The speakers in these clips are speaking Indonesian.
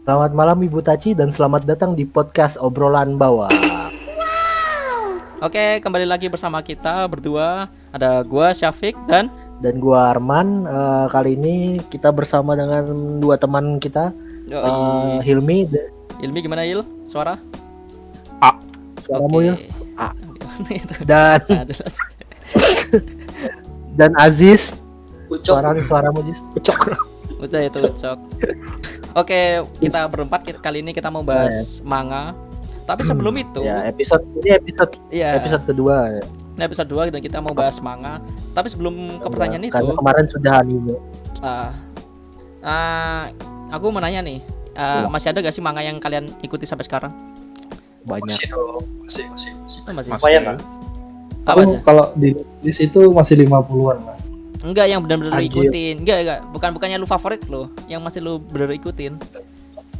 Selamat malam Ibu Taci dan selamat datang di podcast obrolan bawah. Oke, kembali lagi bersama kita berdua. Ada gua Syafiq dan gua Arman. Kali ini kita bersama dengan dua teman kita, Hilmi. Hilmi gimana Il? Suara? A. Suaramu Hil? A. Dan dan Aziz. Suaramu Aziz. Ucok. Udah itu Ucok. Oke, kita berempat kali ini kita mau bahas manga. Tapi sebelum itu, episode kedua. Ini episode 2 dan kita mau bahas manga. Tapi sebelum ke pertanyaan itu, karena kemarin sudah anime. Aku mau nanya nih, masih ada gak sih manga yang kalian ikuti sampai sekarang? Banyak. Masih. Lumayan lah. Apa aja? Kalau di list itu masih 50-an lah. Enggak yang benar-benar ikutin. Enggak. Bukannya lu favorit lo, yang masih lu benar ikutin.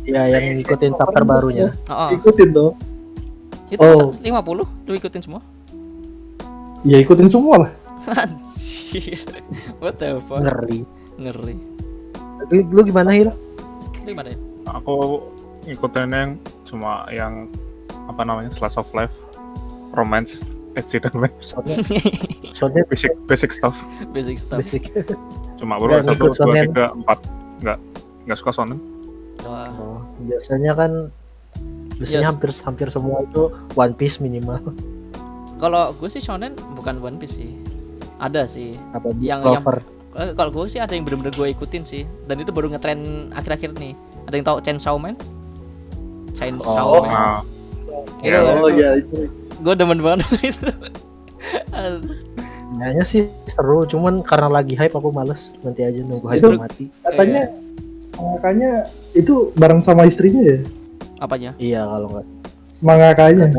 Iya, yang ngikutin chapter barunya. Ikutin tuh. Itu masa 50 lu ikutin semua? Ya ikutin semua lah. Anjir. What the fuck? Ngeri. Lu gimana Hil? Lu gimana ya? Aku ngikutin yang cuma yang apa namanya slice of life, romance, ecchi dan lain. Soalnya Basic stuff. Basic. Cuma baru 1, 2, 3, 4 nggak suka shonen. Wah. Biasanya hampir semua itu One Piece minimal. Kalau gue sih shonen bukan One Piece sih. Ada sih. Apa yang cover? Kalau gue sih ada yang benar-benar gue ikutin sih. Dan itu baru ngetren akhir-akhir nih. Ada yang tahu Chainsaw Man? Chainsaw Man. Nah, Itu. Gue demen banget itu. Kayaknya sih seru, cuman karena lagi hype aku males, nanti aja nunggu hype mati. Makanya itu bareng sama istrinya ya? Apanya? Iya kalau nggak. Mangakanya.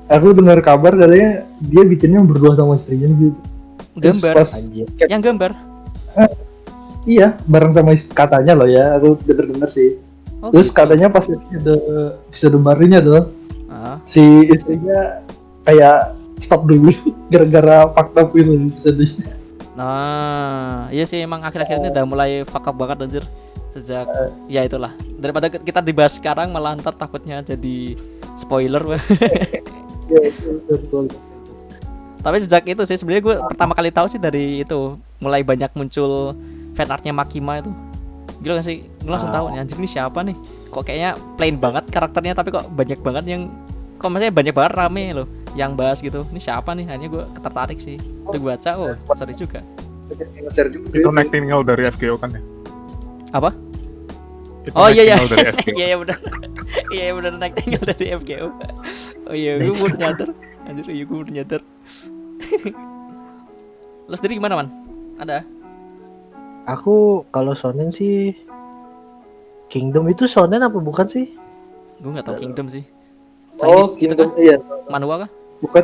Aku dengar kabar katanya dia bikinnya berdua sama istrinya gitu. Gambar. Anjir. Yang gambar. Iya, bareng sama katanya loh ya. Aku denger sih. Terus gitu. katanya pas episode barunya tuh si istrinya kayak stop dulu gara-gara fakta film episode-nya. Nah, iya sih emang akhir-akhir ini udah mulai fuck up banget anjir. Sejak ya itulah. Daripada kita dibahas sekarang malah ntar takutnya jadi spoiler. Iya, betul. Tapi sejak itu sih sebenarnya gue pertama kali tahu sih dari itu mulai banyak muncul fanartnya Makima itu. Gila gak sih? Gue langsung tahu nih anjir ini siapa nih? Kok kayaknya plain banget karakternya tapi kok banyak banget yang maksudnya banyak banget rame loh yang bahas gitu. Ini siapa nih? Akhirnya gue tertarik sih. Gue baca, seru juga. itu Nightingale dari FGO kan ya? Apa? Itu Iya. Nightingale dari FGO. Iya benar. Iya benar Nightingale dari FGO. Oh iya, gue baru nyadar. Anjir, gue baru nyadar. Lo sendiri gimana, Man? Ada? Aku kalau shonen sih Kingdom itu shonen apa bukan sih? Gue nggak tahu Kingdom sih. Chinese gitu kan? Iya. Manhwa kah? Bukan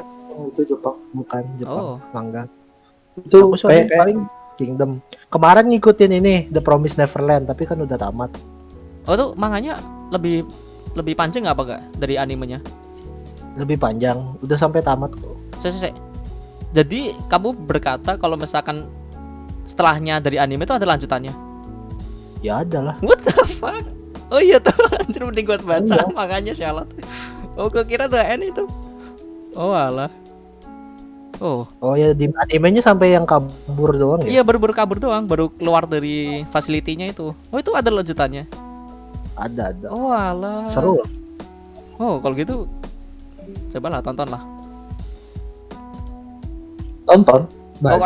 itu Jepang. Bukan Jepang, manga. Itu Aku shonen kayak paling Kingdom. Kemarin ngikutin ini The Promised Neverland tapi kan udah tamat. Oh tuh manganya lebih panjang nggak apa gak dari animenya? Lebih panjang, udah sampai tamat kok. Saya. Jadi kamu berkata kalau misalkan setelahnya dari anime itu ada lanjutannya? Ya ada lah. What the fuck? Oh iya tuh, anjir mending gue baca manganya sialan. Oh gue kira tuh itu. Oh alah. Oh ya di animenya sampai yang kabur doang ya? Iya baru kabur doang, baru keluar dari facility-nya itu. Oh itu ada lanjutannya? Ada. Oh alah. Seru loh. Oh kalau gitu cobalah tonton lah. tonton. Baca.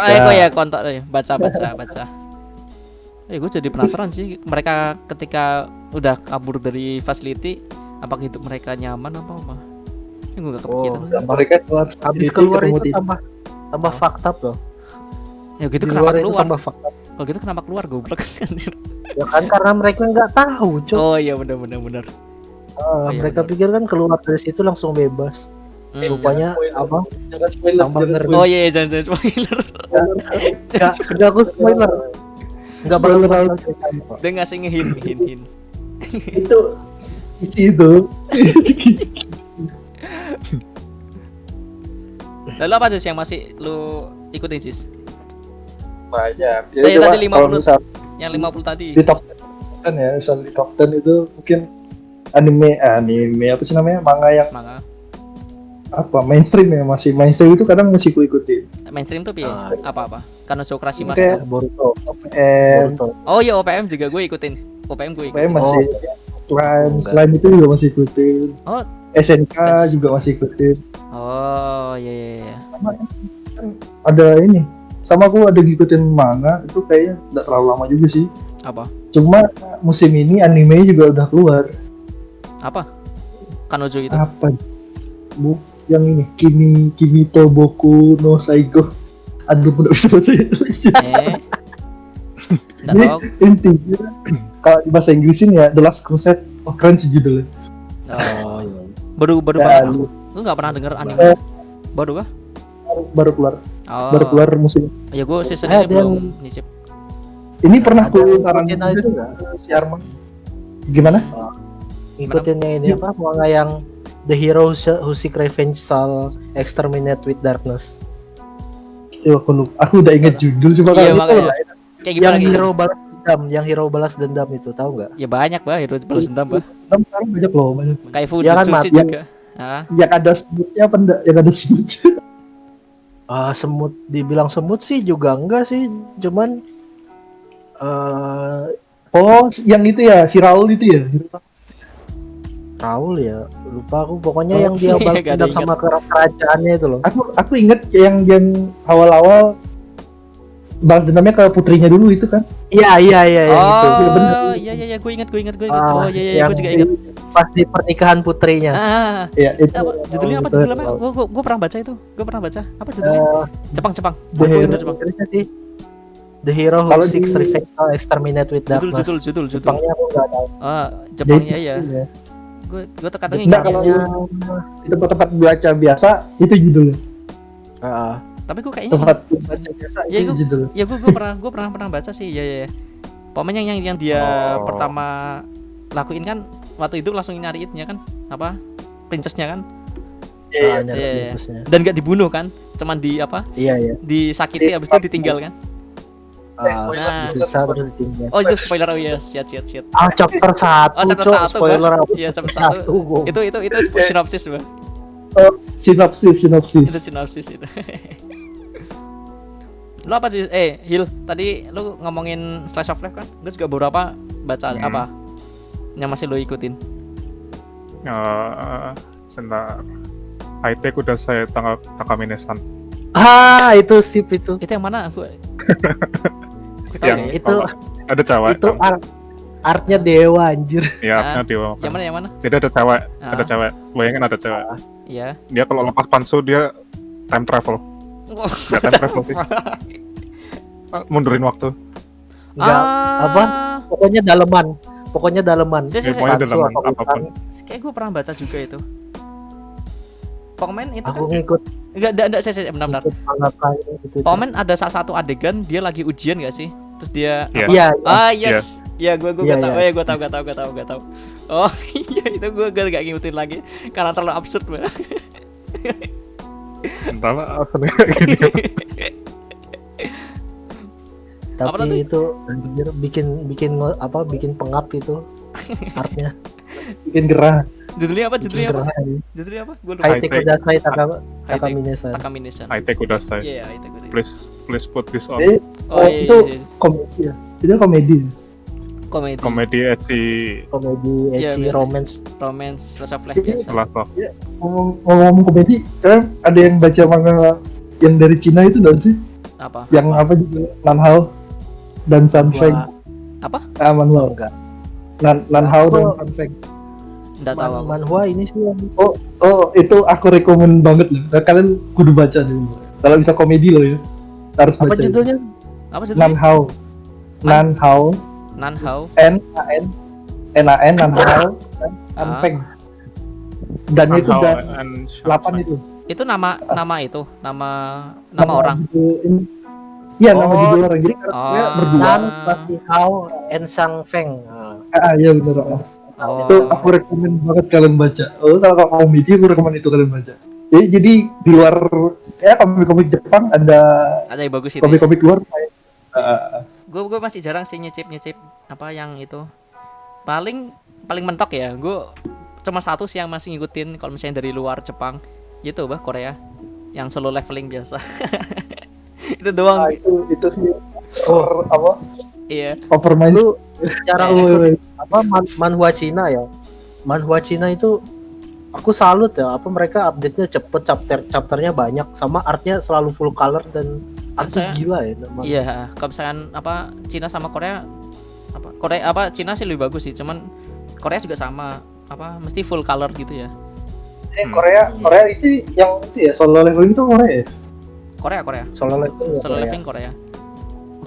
Gue jadi penasaran sih mereka ketika udah kabur dari facility apakah hidup mereka nyaman apa? Gue gak kepikiran. Mereka keluar. Habis keluar itu tambah fakta loh. Ya gitu Di kenapa luar itu keluar? tambah fakta. Kalau gitu kenapa keluar goblok anjir. Ya kan karena mereka nggak tahu, Cok. Oh iya benar. Iya, Mereka benar. pikir kan keluar dari situ langsung bebas. Rupanya apa? Jangan spoiler. Tambah ngeri. Oh iya jangan spoiler. Enggak aku spoiler. Enggak bakal ceritain kok. Dia ngasih ngehin. Itu isi itu. Lalu apa sih yang masih lu ikutin sih? Banyak. Tadi coba 50. kalau misal Yang 50 tadi. di top 10 ya, misalnya di top 10 itu mungkin anime apa sih namanya, manga yang Manga. apa mainstream ya, masih mainstream itu kadang masih ku ikutin. Mainstream tuh piye? Ah, Apa-apa? Kanojo Krashimas. Kayak Boruto. OPM, Boruto. Oh iya, OPM juga gue ikutin. OPM gue ikutin. OPM masih Oh, slime itu juga masih ikutin. Oh. SNK juga masih ikutin. Oh, iya iya iya. Sama kan ada ini. Sama aku ada ngikutin manga itu kayaknya enggak terlalu lama juga sih. Apa? Cuma musim ini anime juga udah keluar. Apa? Kanojo itu. Apa? Yang ini Kimi to Boku no Saigo. Aduh, udah bisa bahasa Indonesia. Enggak Jadi tahu. intinya kalau di bahasa Inggrisin ya The Last Crusade. Oh, keren sih judulnya. Oh, iya. baru Ya, banget. Lu enggak pernah denger anime? Baru kah? baru keluar. Oh. Baru keluar musim. Ya gue season ini dia- belum nyicip. Ini pernah Ada aku yang saranin ngikutin itu juga ke si Arman. Gimana? Ngikutin yang ini apa? Manga yang The Hero Who Seek Revenge Shall Exterminate with Darkness. Aku udah inget judul cuma Iya, kalau itu makanya. lain. Kayak gimana Yang gitu? hero balas dendam itu, tahu nggak? Ya banyak bah, hero balas dendam bah. Kan sekarang banyak loh, banyak. Kayak Ya kan, Fujitsu Mat, sih yang- juga. Ah, Yang ada semutnya apa enggak? Yang ada semutnya. Semut, dibilang semut sih juga enggak sih, cuman Oh, yang itu ya, si Raul itu ya. Raul ya, lupa aku. Pokoknya Oh, yang dia balas gak ada dendam sama kerajaannya itu loh. Aku inget yang awal-awal balas dendamnya ke putrinya dulu itu kan. Iya yang itu. Iya, bener. Oh, iya, gue ingat. Ah, Oh iya, yang gue juga ingat. Pas di pernikahan putrinya. Ya, itu. Apa, judulnya apa? Judulnya apa? Gue pernah baca itu. Gue pernah baca. Apa judulnya? Jepang. The Hero, Judul Jepang. sih. The Hero Who Kalau Seeks di- Revenge Shall Exterminate with Darkness. Judul. Jepangnya aku nggak tahu. Ah, Jepangnya Jadi, ya. Gue terkadang Enggak, ingat. kalau Yang di tempat-tempat baca biasa itu judulnya. Tapi gue kayaknya Tempat baca biasa Ya, itu judulnya. ya gue pernah baca sih. Ya. Pokoknya yang dia Oh. pertama lakuin kan waktu itu langsung nyariinnya kan apa? Princessnya kan. Iya, nyari iya. princessnya. Dan gak dibunuh kan? Cuman di apa? Iya. Disakiti habis itu ditinggal kan? Spoiler. Disiksa terus ditinggal. Oh itu spoiler, oh iya, shit. Chapter 1, Oh chapter Cok. 1 Spoiler apa? Iya chapter 1. Gua. Itu sinopsis bah. Sinopsis. Itu sinopsis itu. Lu apa sih? Hil, tadi lu ngomongin slice of life kan? Gue juga beberapa baca apa yang masih lu ikutin. Sebentar. High-tech udah saya tangkap Takaminesan. Itu sip itu. Itu yang mana? Aku tahu Yang ya. Itu ada cewek. itu artnya dewa anjir. Ya, Ah, dewa. Yang mana? Jadi ada cewek, Ah. ada cewek. Bayangin ada cewek. Iya. Dia kalau lepas pansu dia time travel. Nggak time travel sih. Mundurin waktu. Enggak apa? Pokoknya daleman. Sih, Pokoknya Pansu daleman, atau apapun. bukan. Kayak gue pernah baca juga itu. Pokoknya itu Aku kan ngikut enggak saya benar. mangakanya gitu. Pokoknya ada salah satu adegan dia lagi ujian gak sih? Terus dia Iya. Iya, yes. Ya gue Iya, tahu. iya. Ya gue tahu. Oh iya itu gue gak ngikutin lagi karena terlalu absurd banget. Entahlah apa nih kayak gini. Apa tadi? tapi itu anjir, bikin pengap itu artnya. Bikin gerah. Judulnya apa? Bikin gerah. Judulnya apa? Gue lupa. High-tech High-tech. Kudasai High-tech. Takaminesan. Takaminesan. High-tech udah saya. Iya, itu gue. Please put this on. Jadi Oh iya, itu iya. komedi ya. Itu komedi. Komedi. Komedi ecchi Komedi Iya, ecchi bener. romance. Slice of life biasa. Last of. Ngomong komedi, kan ada yang baca manga yang dari Cina itu enggak sih? Apa? Yang apa juga Nanhao dan Sanfeng. Wah, Apa? Manhwa. enggak. Nanhao dan Aku- Sanfeng. Enggak tahu aku. Manhwa ini sih yang Oh, itu aku rekomen banget loh. Nah, kalian kudu baca dulu. Kalau bisa komedi loh ya. Harus apa baca. judulnya? Apa judulnya? Nanhao. Nanhao. Nanhao. N-A-N Nanhao dan Sanfeng. Dan itu udah 8 itu. Itu nama itu, nama orang. Iya, nama Oh. judul orang. Jadi karakternya Oh. berdua. Nan Pasti Hao and Sang Feng. Iya bener. Oh. Itu aku rekomen banget kalian baca. Kalau komedi aku rekomen itu kalian baca. Jadi di luar ya komik-komik Jepang ada Ada yang bagus itu. Ya? komik-komik luar. Gue masih jarang sih nyicip apa yang itu paling mentok ya. Gue cuma satu sih yang masih ngikutin kalau misalnya dari luar Jepang. Gitu bah Korea. Yang solo leveling biasa. Itu doang. Nah, itu sih apa? Iya. Overmind Lu cara manhwa Cina ya. Manhwa Cina itu aku salut ya, apa mereka update-nya cepet, chapternya banyak, sama artnya selalu full color dan artnya gila ya. Iya, kalau misalkan apa Cina sama Korea Cina sih lebih bagus sih, cuman Korea juga sama apa mesti full color gitu ya. Korea itu yang itu ya solo leveling itu Korea ya? Korea. Solo leveling Korea.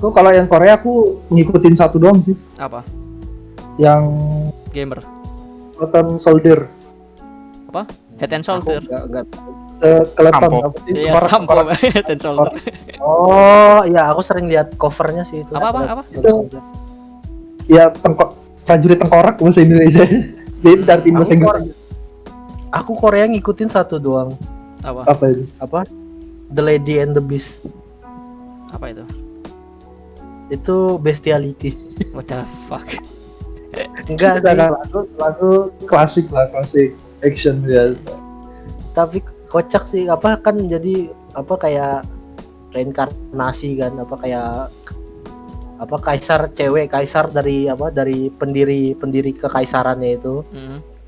Aku kalau yang Korea aku ngikutin satu doang sih. Apa? Yang Gamer. Skeleton Soldier. Apa? Head and Shoulder. Skeleton Sampo. apa sih? Iya, Sampo Head and Shoulder. Oh, iya aku sering lihat covernya sih itu. Apa? Ya prajurit tengkorak bahasa Indonesia. Dia arti bahasa Inggris. Aku Korea ngikutin satu doang. Apa itu? Apa? The Lady and the Beast. Apa itu? Itu bestiality. What the fuck? Enggak sih. Lagu klasik action ya. Tapi kocak sih, apa kan jadi apa kayak reinkarnasi kan, apa kayak apa kaisar dari pendiri kekaisarannya itu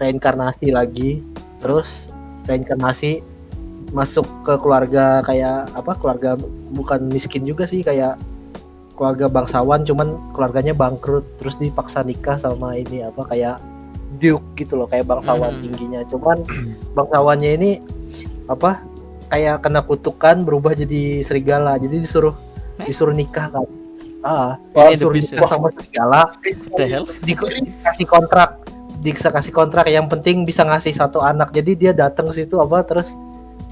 reinkarnasi lagi, terus reinkarnasi masuk ke keluarga kayak apa, keluarga bukan miskin juga sih, kayak keluarga bangsawan, cuman keluarganya bangkrut, terus dipaksa nikah sama ini apa kayak duke gitu loh, kayak bangsawan tingginya, cuman bangsawannya ini apa kayak kena kutukan berubah jadi serigala, jadi disuruh nikah kan. Disuruh nikah sama serigala, dikasih kontrak yang penting bisa ngasih satu anak, jadi dia datang ke situ apa terus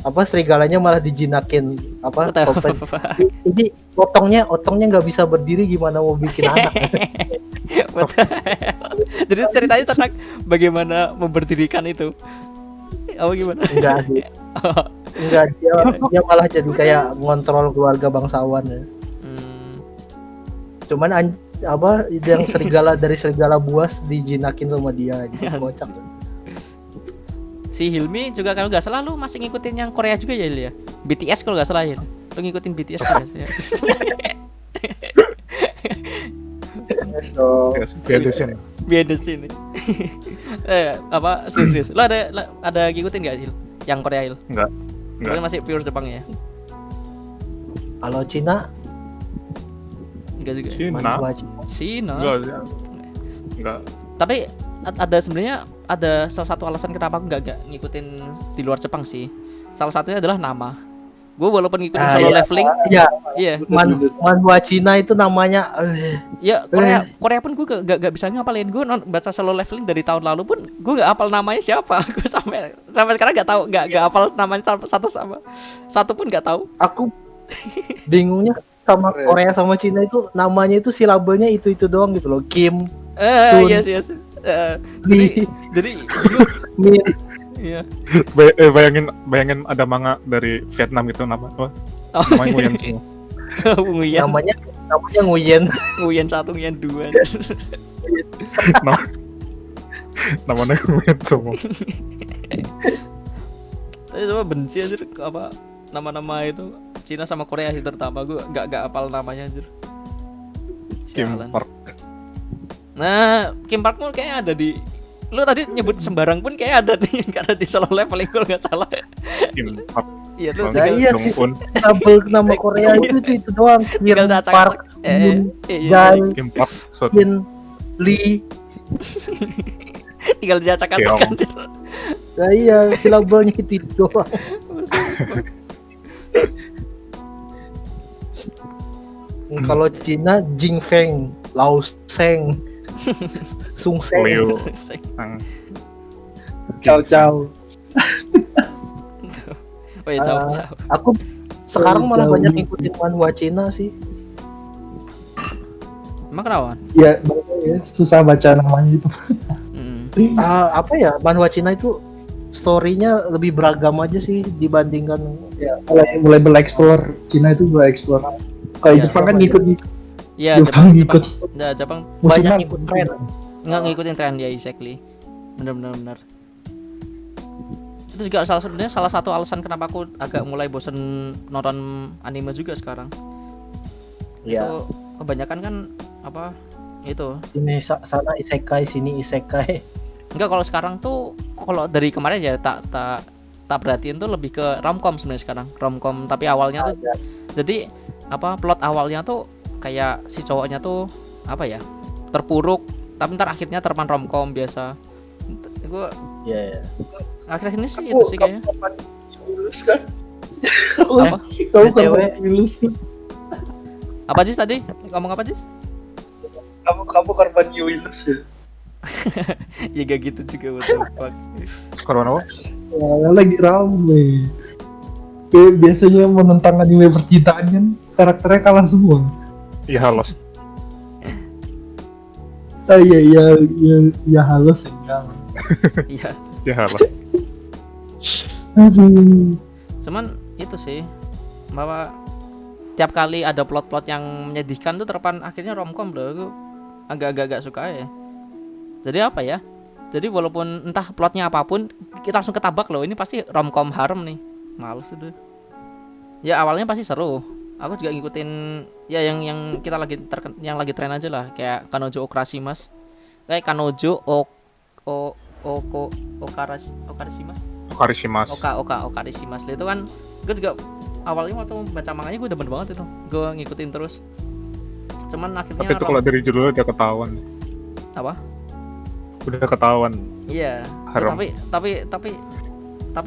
apa serigalanya malah dijinakin apa jadi otongnya nggak bisa berdiri, gimana mau bikin anak. Jadi ceritanya tentang bagaimana memberdirikan itu. Oh gimana? Enggak sih. Enggak, dia malah jadi kayak ngontrol keluarga bangsawan ya. Cuman apa yang dari serigala buas dijinakin sama dia gitu. Kocak. Si Hilmi juga kalau nggak salah lu masih ngikutin yang Korea juga ya, Hil ya? BTS kalau nggak salah ya. Lu ngikutin BTS juga ya? Beda sini. Apa serius? Lu ada ngikutin nggak Hil? Yang Korea Hil? Enggak. Lu masih pure Jepang ya? Kalau Cina? Enggak juga. Cina. Enggak. Tapi ada sebenarnya ada salah satu alasan kenapa aku nggak ngikutin di luar Jepang sih. Salah satunya adalah nama. Gue walaupun ngikutin solo leveling, iya. Manhwa Cina itu namanya. Ya Korea pun gue gak bisa ngapalin. Gue baca solo leveling dari tahun lalu pun gue nggak hafal namanya siapa. Gue sampai sekarang nggak tahu, nggak hafal namanya satu pun nggak tahu. Aku bingungnya sama Korea sama Cina itu namanya itu silabelnya itu doang gitu loh. Kim, Sun, yes. Jadi iya. Bayangin ada manga dari Vietnam itu namanya Nguyen semua. Nguyen. Namanya Nguyen. Nguyen 1, Nguyen 2. Namanya Nguyen semua. Tapi coba benci anjir apa nama-nama itu Cina sama Korea sih terutama, gue gak hafal namanya anjir. Kim Park. Nah, Kim Park pun kayaknya ada di. Lu tadi nyebut sembarang pun kayak ada nih, yang ada di solo leveling kalau nggak salah. Kim Park. Iya lu. Iya sih. Nama Korea itu doang. Tinggal Park. Kim Park. Kim Lee. Tinggal diacak-acak aja. Nah iya, silabelnya itu doang. Kalau Cina Jing Feng, Lao Sheng, Sung Seng, Cao. Oh ya Cao. Aku sekarang malah banyak ngikutin manhwa Cina sih. Emang kenapa? Ya, susah baca namanya itu. Apa ya, manhwa Cina itu story-nya lebih beragam aja sih dibandingkan ya mulai bereksplor. Cina itu bereksplor. Kalau Jepang kan ngikut. Iya, Jepang. Nah, Jepang banyak ikut tren. nggak ngikutin tren ya, exactly. Bener. Itu juga salah satu alasan kenapa aku agak mulai bosen nonton anime juga sekarang. Iya. Itu kebanyakan kan apa itu. Ini sana isekai, sini isekai. Enggak, kalau sekarang tuh kalau dari kemarin ya tak perhatiin tuh lebih ke romcom sebenarnya sekarang. Romcom tapi awalnya tuh jadi apa plot awalnya tuh kayak si cowoknya tuh apa ya? Terpuruk, tapi ntar akhirnya terpan romcom biasa. Gue Iya. akhir-akhir ini sih itu sih kayaknya. Lulus kan? Apa? Kamu BTW. kapan lulus? Apa Jis tadi? Ngomong apa Jis? Kamu korban lulus ya? Ya gak gitu juga betul. Korban apa? Ya, lagi rame. Biasanya menentang anime percintaan kan karakternya kalah semua. Iya, Lost. Iya halus enggak. Iya. Iya, Lost. Aduh. Cuman itu sih bahwa tiap kali ada plot-plot yang menyedihkan tuh terpan akhirnya romcom loh. Aku agak suka ya. Jadi apa ya? Jadi walaupun entah plotnya apapun, kita langsung ketabak loh. Ini pasti romcom harem nih. Males udah. Ya awalnya pasti seru. Aku juga ngikutin ya yang kita yang lagi tren aja lah, kayak Kanojo Okarashimas. Kayak Kanojo Okarashimas. Okarashimas. Itu kan gue juga awalnya waktu baca manganya gue demen banget itu. Gue ngikutin terus. Cuman akhirnya Tapi itu kalau dari judulnya udah ketahuan. apa? Udah ketahuan. Iya. Haram. Tapi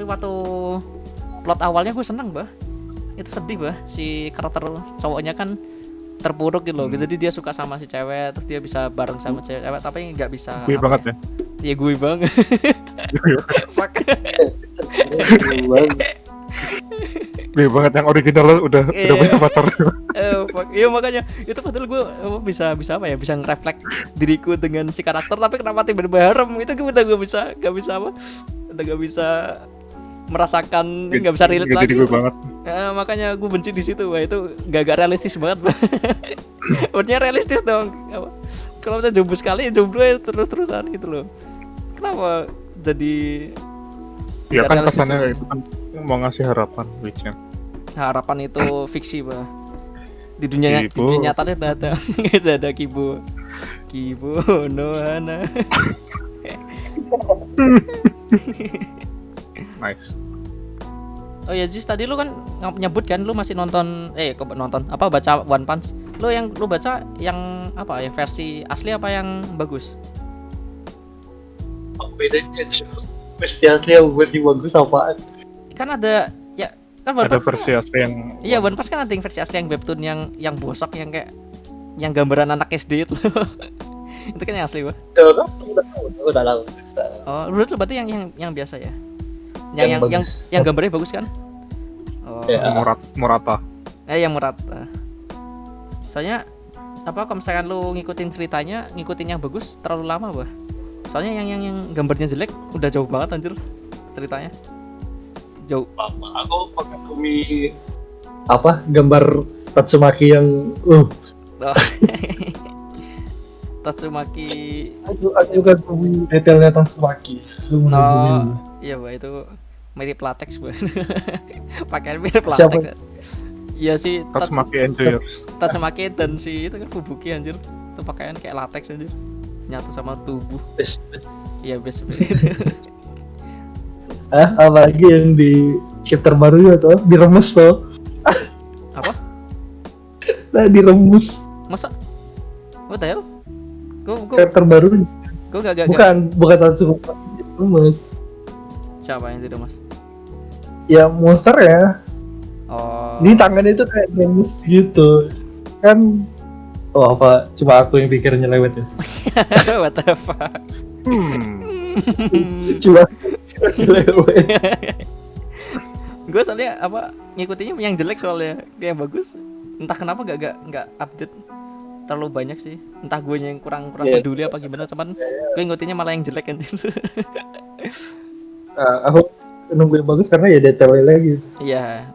waktu plot awalnya gue seneng bah. Itu sedih bah, si karakter cowoknya kan terpuruk gitu loh. Jadi dia suka sama si cewek, terus dia bisa bareng sama cewek tapi nggak bisa. Gue banget ya. Iya gue banget. Fuck. Gue banget yang original udah punya pacar. Fuck. Iya makanya itu padahal gue bisa apa ya, bisa ngereflek diriku dengan si karakter, tapi kenapa tiba-tiba harem itu gue udah gak bisa merasakan, nggak bisa relate lagi. Jadi gue banget. Makanya gue benci di situ, wah itu gak realistis banget. Maksudnya realistis dong. Kalau misalnya jomblo sekali, jomblo ya terus-terusan gitu loh. Kenapa jadi? Ya kan realistis kesannya banget? itu kan mau ngasih harapan, which-nya. Harapan itu fiksi bah. Di dunia Kibo. nyata ada ada Kibo Nohana. Nice. Oh ya Jis, tadi lu kan nyebut kan lu masih nonton apa baca One Punch. Lu baca yang apa ya, versi asli apa yang bagus? Apa bedanya cuy? Versi asli yang versi bagus apaan? Kan ada ya kan One Ada Punch. versi asli yang Iya, One Punch kan ada yang versi asli yang webtoon yang bosok yang kayak yang gambaran anak SD itu. Itu kan yang asli, Bang. Udah tahu. Oh, berarti yang biasa ya. Yang bagus. Yang gambarnya bagus kan? Oh. Ya. Murata. Yang Murata. Soalnya apa kalau misalkan lu ngikutin ceritanya, ngikutin yang bagus terlalu lama, Bah. Soalnya yang gambarnya jelek udah jauh banget anjir ceritanya. Jauh. Aku mengagumi apa gambar Tatsumaki yang Oh. Tatsumaki. aku kan punya detailnya Tatsumaki. No, iya Bah, itu mirip latex Bah. Pakaian mirip Siapa? latex. Iya sih, Tatsumaki Enjoyers. Tatsumaki dan si itu kan Fubuki anjir. Itu pakaian kayak latex anjir. Nyatu sama tubuh. Iya best. Apalagi yang di chapter baru ya tuh diremes tuh. Apa? Nah, diremes Masa? What the hell? Gue chapter baru. gak. Bukan Tatsumaki diremes. Siapa yang tidak mas? Ya monster ya. Oh. Ini tangannya itu kayak remes gitu. Kan apa cuma aku yang pikirnya lewat ya. What the fuck? Cuma lewat. Gue soalnya apa ngikutinnya yang jelek soalnya, dia yang bagus entah kenapa gak update terlalu banyak sih, entah gue yang kurang peduli apa gimana, cuman gue ngikutinnya malah yang jelek kan. Aku nunggu yang bagus karena ya detailnya lagi. Iya,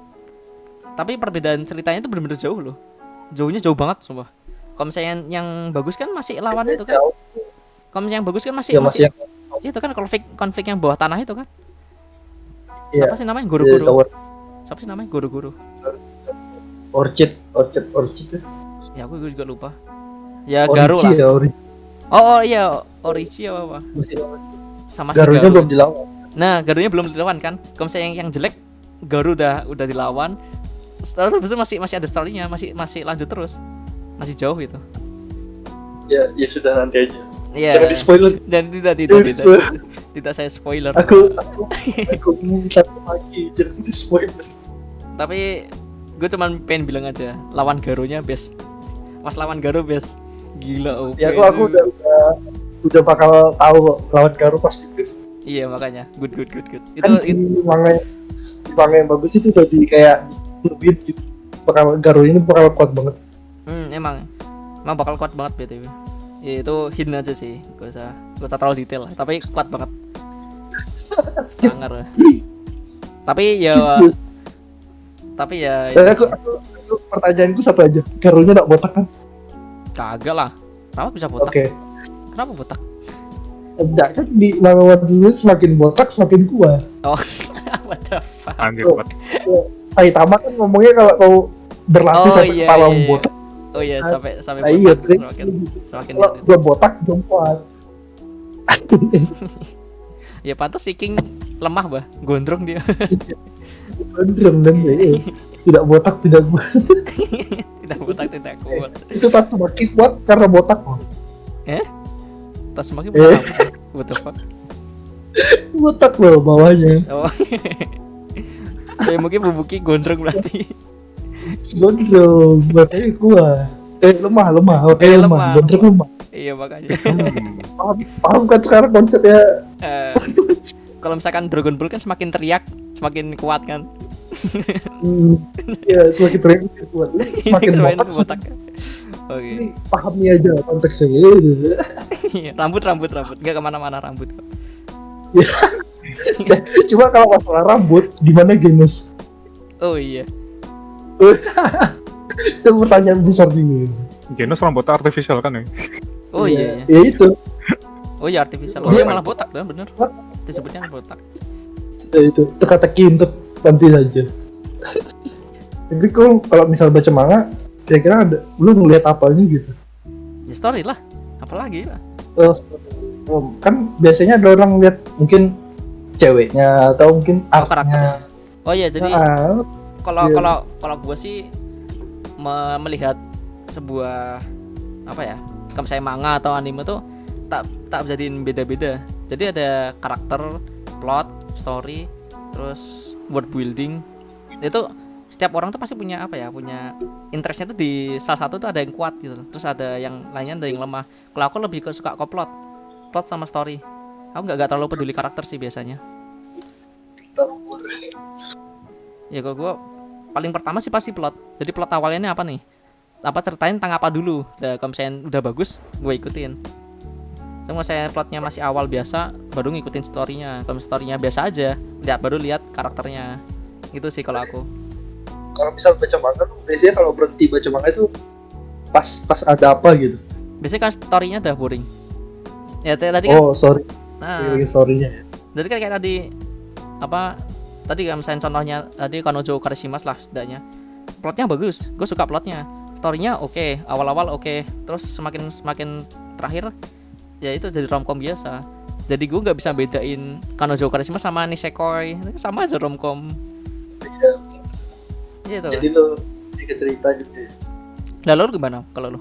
tapi perbedaan ceritanya itu benar-benar jauh loh, jauhnya jauh banget sumpah. Kalau misalnya yang bagus kan masih lawannya itu kan. Kalau misalnya yang bagus kan masih Ya masih yang itu kan konflik yang bawah tanah itu kan. Iya. Siapa sih namanya? Guru-guru. tower Siapa sih namanya? Guru-guru. Orchid ya. Ya aku juga lupa. Ya Garu Orici lah. ya, Orici. Oh iya, Orici apa? Masih Sama si Garunya Garu. belum dilawan. Nah, Garunya belum dilawan kan. Kalau misalnya yang jelek, Garu udah dilawan. Terus masih ada story-nya, masih lanjut terus. Masih jauh gitu. Ya sudah nanti aja. Iya. Jangan di spoiler. Dan tidak tidak saya spoiler. Aku minta lagi, jangan di spoiler. Tapi gue cuman pengen bilang aja, lawan Garunya best. Pas lawan Garu best. Gila OP. Ya aku udah bakal tahu kok, lawan Garu pasti best. Iya makanya, good. Kan di manga yang bagus itu udah di kayak lebih gitu. Garu ini bakal kuat banget. Emang bakal kuat banget BTW. Ya itu hint aja sih, gak usah terlalu detail lah. Tapi kuat banget. Sangar. Tapi ya Dan aku pertanyaanku satu aja, Garunya nggak botak kan? kagak lah. Kenapa bisa botak? Oke. Kenapa botak? Enggak kan di manga dulu semakin botak semakin kuat. Oh, what the fuck? Anjir Oh. buat Saitama kan ngomongnya kalau kau berlatih sampai kepala botak, Oh iya, sampai iya, botak. Semakin kalau belum botak belum kuat. Ya pantas si King lemah bah, gondrong dia. Bener dan ya. Tidak botak tidak kuat. Tidak botak tidak kuat. Itu tak semakin kuat karena botak kok. Tas makin botak. What the fuck? Botak loh bawahnya. Oh. Ya mungkin Bubuki gondrong berarti. Gondrong, berarti kuat. Lemah, oke lemah. Gondrong lemah. Iya makanya. Paham kan sekarang konsepnya? Kalau misalkan Dragon Ball kan semakin teriak, semakin kuat kan. Ya semakin teriak semakin kuat. Semakin botak. Oke. Ini pahami aja konteksnya. Rambut nggak kemana-mana rambut kok. Cuma kalau masalah rambut, gimana Genos? Oh iya. Itu pertanyaan besar juga. Genos rambutnya artificial kan ya? Oh iya. Ya itu. Oh iya artificial. Oh iya malah botak kan bener. Disebutnya botak. Ya itu teka-teki untuk nanti saja. Tapi kalau misal baca manga, kira-kira lu ngelihat apanya gitu? Ya story lah. Apalagi lah. Kan biasanya ada orang lihat mungkin ceweknya atau mungkin karakternya. Oh iya jadi iya. kalau gue sih melihat sebuah apa ya, kalau saya manga atau anime tuh tak jadiin beda-beda. Jadi ada karakter, plot, story, terus world building. Itu setiap orang tuh pasti punya apa ya, punya interestnya tuh di salah satu tuh ada yang kuat gitu. Terus ada yang lainnya ada yang lemah. Kalau aku lebih suka ke plot sama story. Aku nggak terlalu peduli karakter sih biasanya. Ya kalau gue paling pertama sih pasti plot. Jadi plot awalnya ini apa nih? Apa ceritain tentang apa dulu? Nah, kalau misalnya udah bagus, gue ikutin. Cuma saya plotnya masih awal biasa, baru ngikutin storynya. Kalau storynya biasa aja, baru lihat karakternya. Gitu sih kalau aku. Kalau misal baca manga tuh biasanya kalau berhenti baca manga itu pas ada apa gitu. Biasanya kan storynya udah boring. Ya tadi kan. Oh sorry. Nah, storynya. jadi kan kayak tadi apa? Tadi kan misalnya contohnya tadi Kanojo Karishimas lah setidaknya. Plotnya bagus, gue suka plotnya. Storynya oke, awal-awal oke. Terus semakin terakhir ya itu jadi romcom biasa. Jadi gue nggak bisa bedain Kanojo Karishimas sama Nisekoi, sama aja romcom. Gitu. Jadi lo sedikit cerita gitu. Lalu lu gimana kalau lu?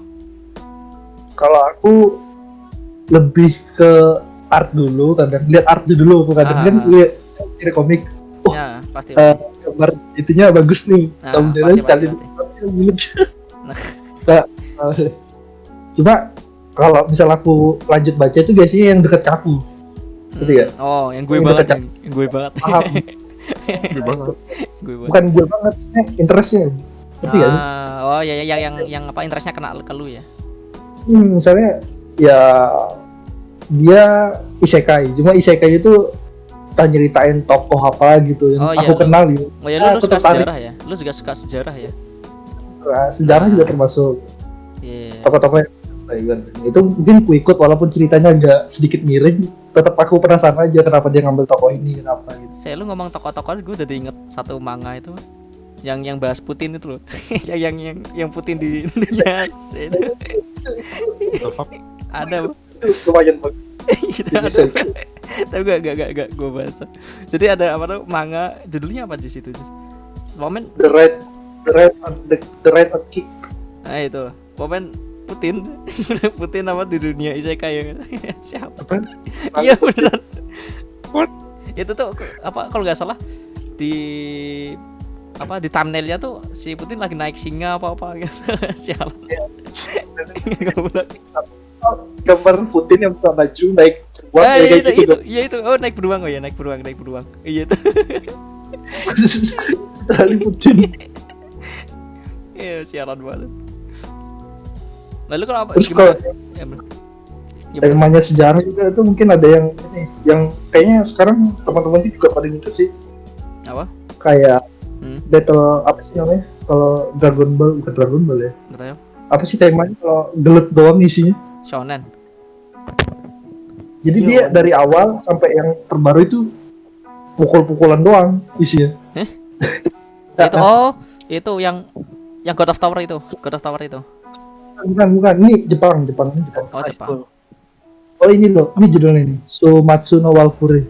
Kalau aku lebih ke art dulu, kadang lihat art dulu, kadang kan lihat komik. Oh, ya pasti. Gambar itunya bagus nih. Pasti. Cuma kalau misal aku lanjut baca itu biasanya yang dekat ke aku. Gitu ya? Oh, yang gue banget, yang gue banget. Paham. Gue banget. Bukan gue banget, interestnya. Ngerti gak sih? Oh ya yang apa interestnya kena ke lu ya? Misalnya ya dia isekai, cuma isekai itu tak nyeritain tokoh apa gitu yang aku kenal gitu. Oh ya lu suka sejarah ya? Lu juga suka sejarah ya? Sejarah juga termasuk. Yeah. Tokoh-tokoh yang Itu mungkin aku ikut walaupun ceritanya agak sedikit miring, tetap aku penasaran aja kenapa dia ngambil tokoh ini, kenapa gitu. Saya lu ngomong tokoh-tokoh, gue jadi inget satu manga itu yang bahas Putin itu loh. yang Putin di Indonesia itu. The fuck? Ada. Lumayan bagus. Itu ada. Tapi gak gue baca. Jadi ada apa tuh manga, judulnya apa di situ? Momen The Red Hot Kick. nah itu momen Putin Putin apa di dunia isekai ya siapa Apa? iya beneran What? itu tuh apa kalau nggak salah di apa di thumbnailnya tuh si Putin lagi naik singa apa gitu siapa Gambar Putin yang pakai baju naik beruang ah, kayak itu, gitu. iya itu oh naik beruang oh ya naik beruang iya itu Terlalu Putin. iya siaran banget lalu kalau apa Terus gimana kalau ya, bener. Ya, bener. temanya sejarah juga itu mungkin ada yang ini, yang kayaknya sekarang teman-teman itu juga pada itu sih. Apa? Kayak Battle apa sih namanya? Kalau Dragon Ball bukan Dragon Ball ya? Nggak tahu. Apa sih temanya kalau gelut doang isinya? Shonen Jadi Iya, dia Wan. dari awal sampai yang terbaru itu pukul-pukulan doang isinya. itu oh itu yang God of Tower itu Bukan, ini Jepang. oh Jepang Oh ini loh, ini judulnya ini. Sumatsu no Walfure.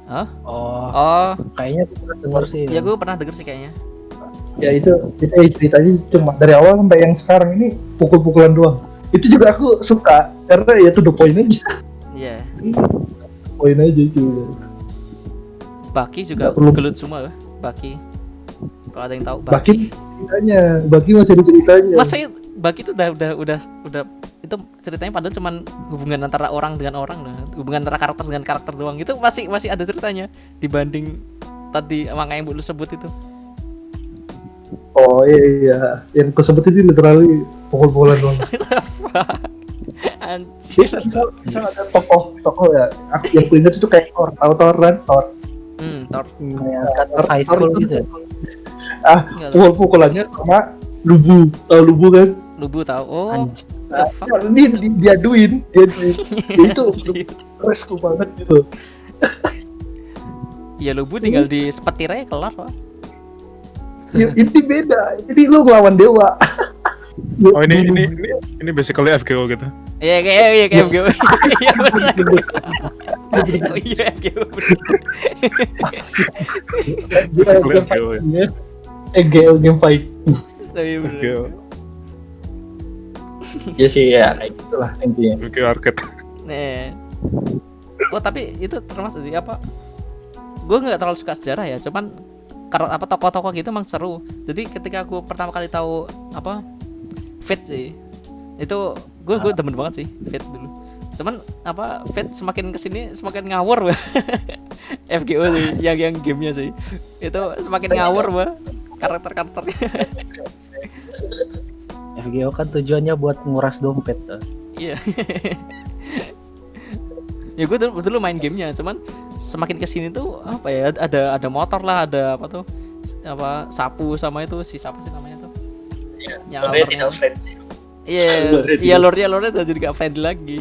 Hah? Oh, Oh kayaknya aku pernah denger sih. ya gue pernah denger sih kayaknya Ya itu ceritanya cuma dari awal sampai yang sekarang ini pukul-pukulan doang. Itu juga aku suka karena ya to the point aja. iya Poin aja cuy. Baki juga Nggak perlu. gelut semua ya Baki kalau ada yang tahu Baki ceritanya, Baki masih ada ceritanya. masa Baki itu udah itu ceritanya padahal cuman hubungan antara orang dengan orang lah hubungan antara karakter dengan karakter doang itu masih ada ceritanya dibanding tadi manga yang lu sebut itu Oh iya, yang aku sebut itu literally pukul-pukulan doang. anjir Kan ada tokoh ya. Yang ku ingat itu kayak Thor, tahu Thor kan? Thor. Thor Kayak kata high school gitu. Ya. Nggak tahu. Pukul-pukulannya sama Lubu, tahu Lubu kan? Lubu tahu oh Anjir. the fuck Diaduin. Ya itu Anjir. resku banget gitu. ya Lubu tinggal di sepetir aja kelar pak Ya, ini beda. Ini lu ngelawan dewa. Oh ini basically FGO gitu. iya kayak FGO iya benar oh iya FGO Basically FGO ya. Game fight. tapi bener FGO. Ya sih ya kayak gitulah intinya. FGO arcade. nih oh tapi itu termasuk sih apa gue nggak terlalu suka sejarah ya cuman karena apa tokoh-tokoh gitu emang seru jadi ketika gue pertama kali tahu apa Fate sih itu gue demen banget sih Fate dulu cuman apa Fate semakin kesini semakin ngawur FGO sih yang gamenya sih itu semakin ngawur karakternya FGO kan tujuannya buat nguras dompet. iya ya gue dulu main gamenya cuman semakin kesini tuh apa ya ada motor lah ada apa tuh apa sapu sama itu si siapa sih namanya tuh yang alurnya iya lore-nya udah jadi gak friendly lagi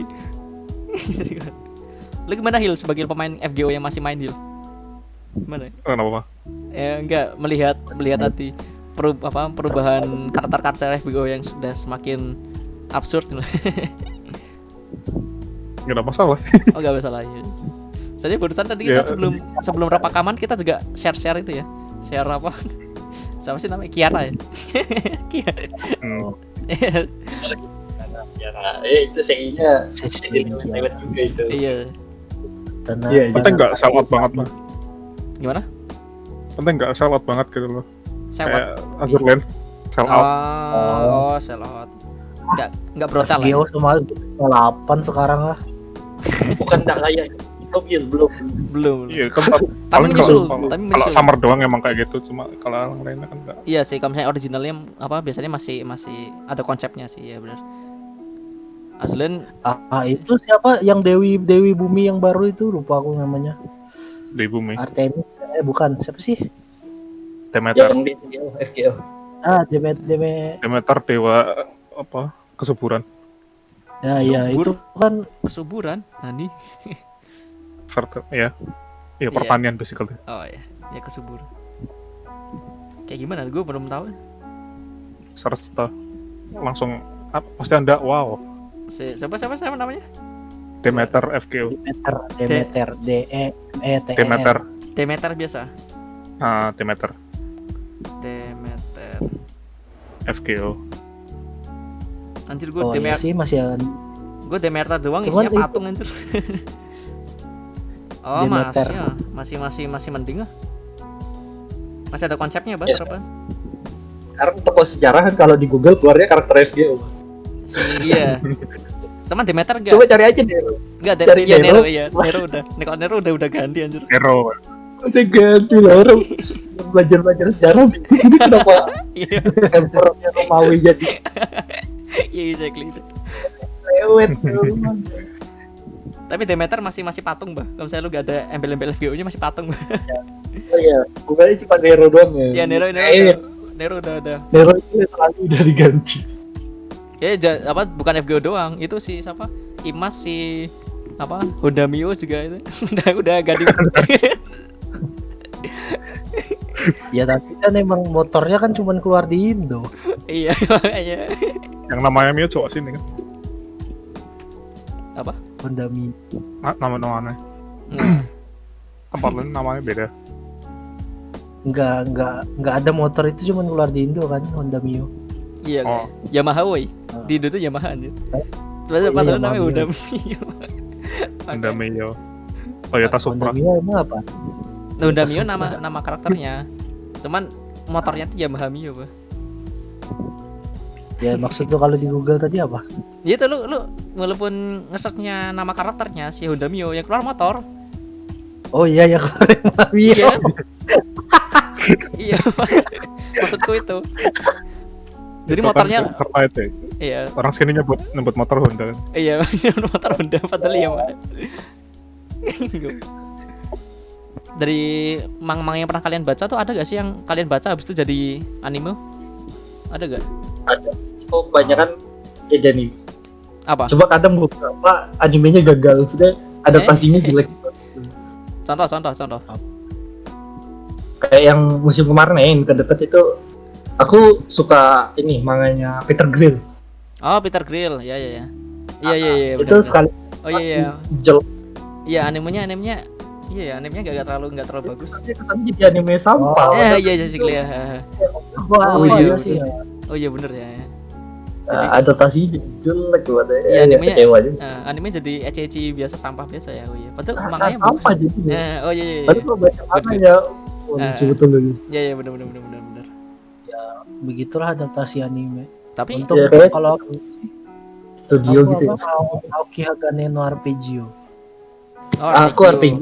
lu gimana Hil sebagai pemain FGO yang masih main Hil gimana Kenapa? enggak melihat nanti perubahan karakter FGO yang sudah semakin absurd Gak ada masalah. oh gak masalah ya. Jadi barusan tadi kita sebelum rekaman kita juga share itu ya. Share apa? Siapa sih namanya? Kiara ya? Kiara. Itu seinya Lewat juga itu. Iya. Tenang. Iya, Kita nggak sell out banget lah. Gimana? Kita nggak sell out banget gitu loh. Sell out. Kayak Azurland sell out. Oh, sell out. Enggak brotal FGO lah. cuma 8 sekarang lah. Bukan enggak layak. Belum. Iya kan Tapi paling menyusul, kalau tapi menyusul. summer doang emang kayak gitu, cuma kalau yang lainnya kan enggak. Iya sih, kalau misalnya originalnya apa biasanya masih ada konsepnya sih ya benar. Aslen Itu siapa yang Dewi Bumi yang baru itu lupa aku namanya. Di bumi. Artemis bukan siapa sih? Demeter. FGO. Demet Demeter dewa apa? Kesuburan. Ya iya itu Subur. kan Kesuburan nani. Ya, iya pertanian basically. Oh ya, ya kesuburan. Kayak gimana? Gue belum tahu. Search tuh langsung pasti Anda wow. Siapa namanya? Demeter FGO. Demeter DEMETER. Demeter. Demeter biasa. Demeter Demeter. FGO. Anjir gue Oh iya Demeter. sih masih Gue Demeter doang Cuman isinya patung anjir. Oh Demeter. masih mending lah. Masih ada konsepnya bang, Yes. apa? Sekarang toko sejarah kan kalau di Google keluarnya karakter SGO. Iya. Cuman Demeter enggak. Coba cari aja deh. Enggak ada. cari Iya Nero. Nero udah. Kalau Nero udah ganti anjir. Hero. Udah ganti lah orang belajar sejarah ini kenapa Iya. emperornya Romawi jadi Iya exactly. lewet. Tapi Demeter masih patung bah. Kalau misalnya lu gak ada embel-embel FGO-nya masih patung bah. Oh iya, bukannya cuma Nero doang ya. Iya Nero udah ada. Nero itu terlalu udah diganti. Ya bukan FGO doang. Itu si siapa? Imas si apa? Honda Mio juga itu. udah ganti. ya tapi kan emang motornya kan cuma keluar di Indo. Iya makanya. Yang namanya Mio cowok sini kan. Apa? Honda Mio. Nama-namanya. Nah, Tempat lain namanya beda. Enggak ada motor itu cuma keluar di Indo kan Honda Mio. iya Oh. kayak Yamaha woi. Di Indo tuh Yamaha anjir. iya, Padahal namanya Yamaha. Honda Mio. Honda Mio. Toyota Supra. Honda Mio emang apa? Honda Mio nama karakternya. Cuman motornya tuh Yamaha Mio, bah. Ya maksud lu kalau di Google tadi apa? Ya itu lu walaupun nge-search-nya nama karakternya si Honda Mio yang keluar motor. Oh iya ya Honda Mio. Iya. Iya. Maksudku itu. Jadi Itu kan motornya serta itu. iya, Orang sini nyebut motor Honda kan. iya motor Honda padahal ya, Pak. Dari mang-mang yang pernah kalian baca tuh ada gak sih yang kalian baca habis itu jadi anime? Ada gak? Ada. Oh, kebanyakan beda nih. Apa? Coba kadang beberapa animenya gagal, sudah adaptasinya jelek. Contoh. Kayak yang musim kemarin yang deket itu aku suka ini manganya Peter Grill. Oh, Peter Grill. Ya. Iya, Itu benar. sekali Oh iya. jelek. Iya, animenya iya, animenya enggak terlalu bagus. Dia kesannya jadi anime sampah. Iya sih ya. Wah, Oh, iya iya. sih ya. Oh iya bener ya. Adaptasinya jelek banget. Iya, animenya kecewa juga. anime jadi ecchi biasa sampah biasa ya. Oh iya. Padahal Nah, makanya apa jadi? Oh iya. Baru kalau baca mana ya? Betul lagi. Iya bener. Begitulah adaptasi anime. Tapi Untuk Ya, kayak kalau studio gitu ya. Aoki Hagane no Arpeggio. Aku RPG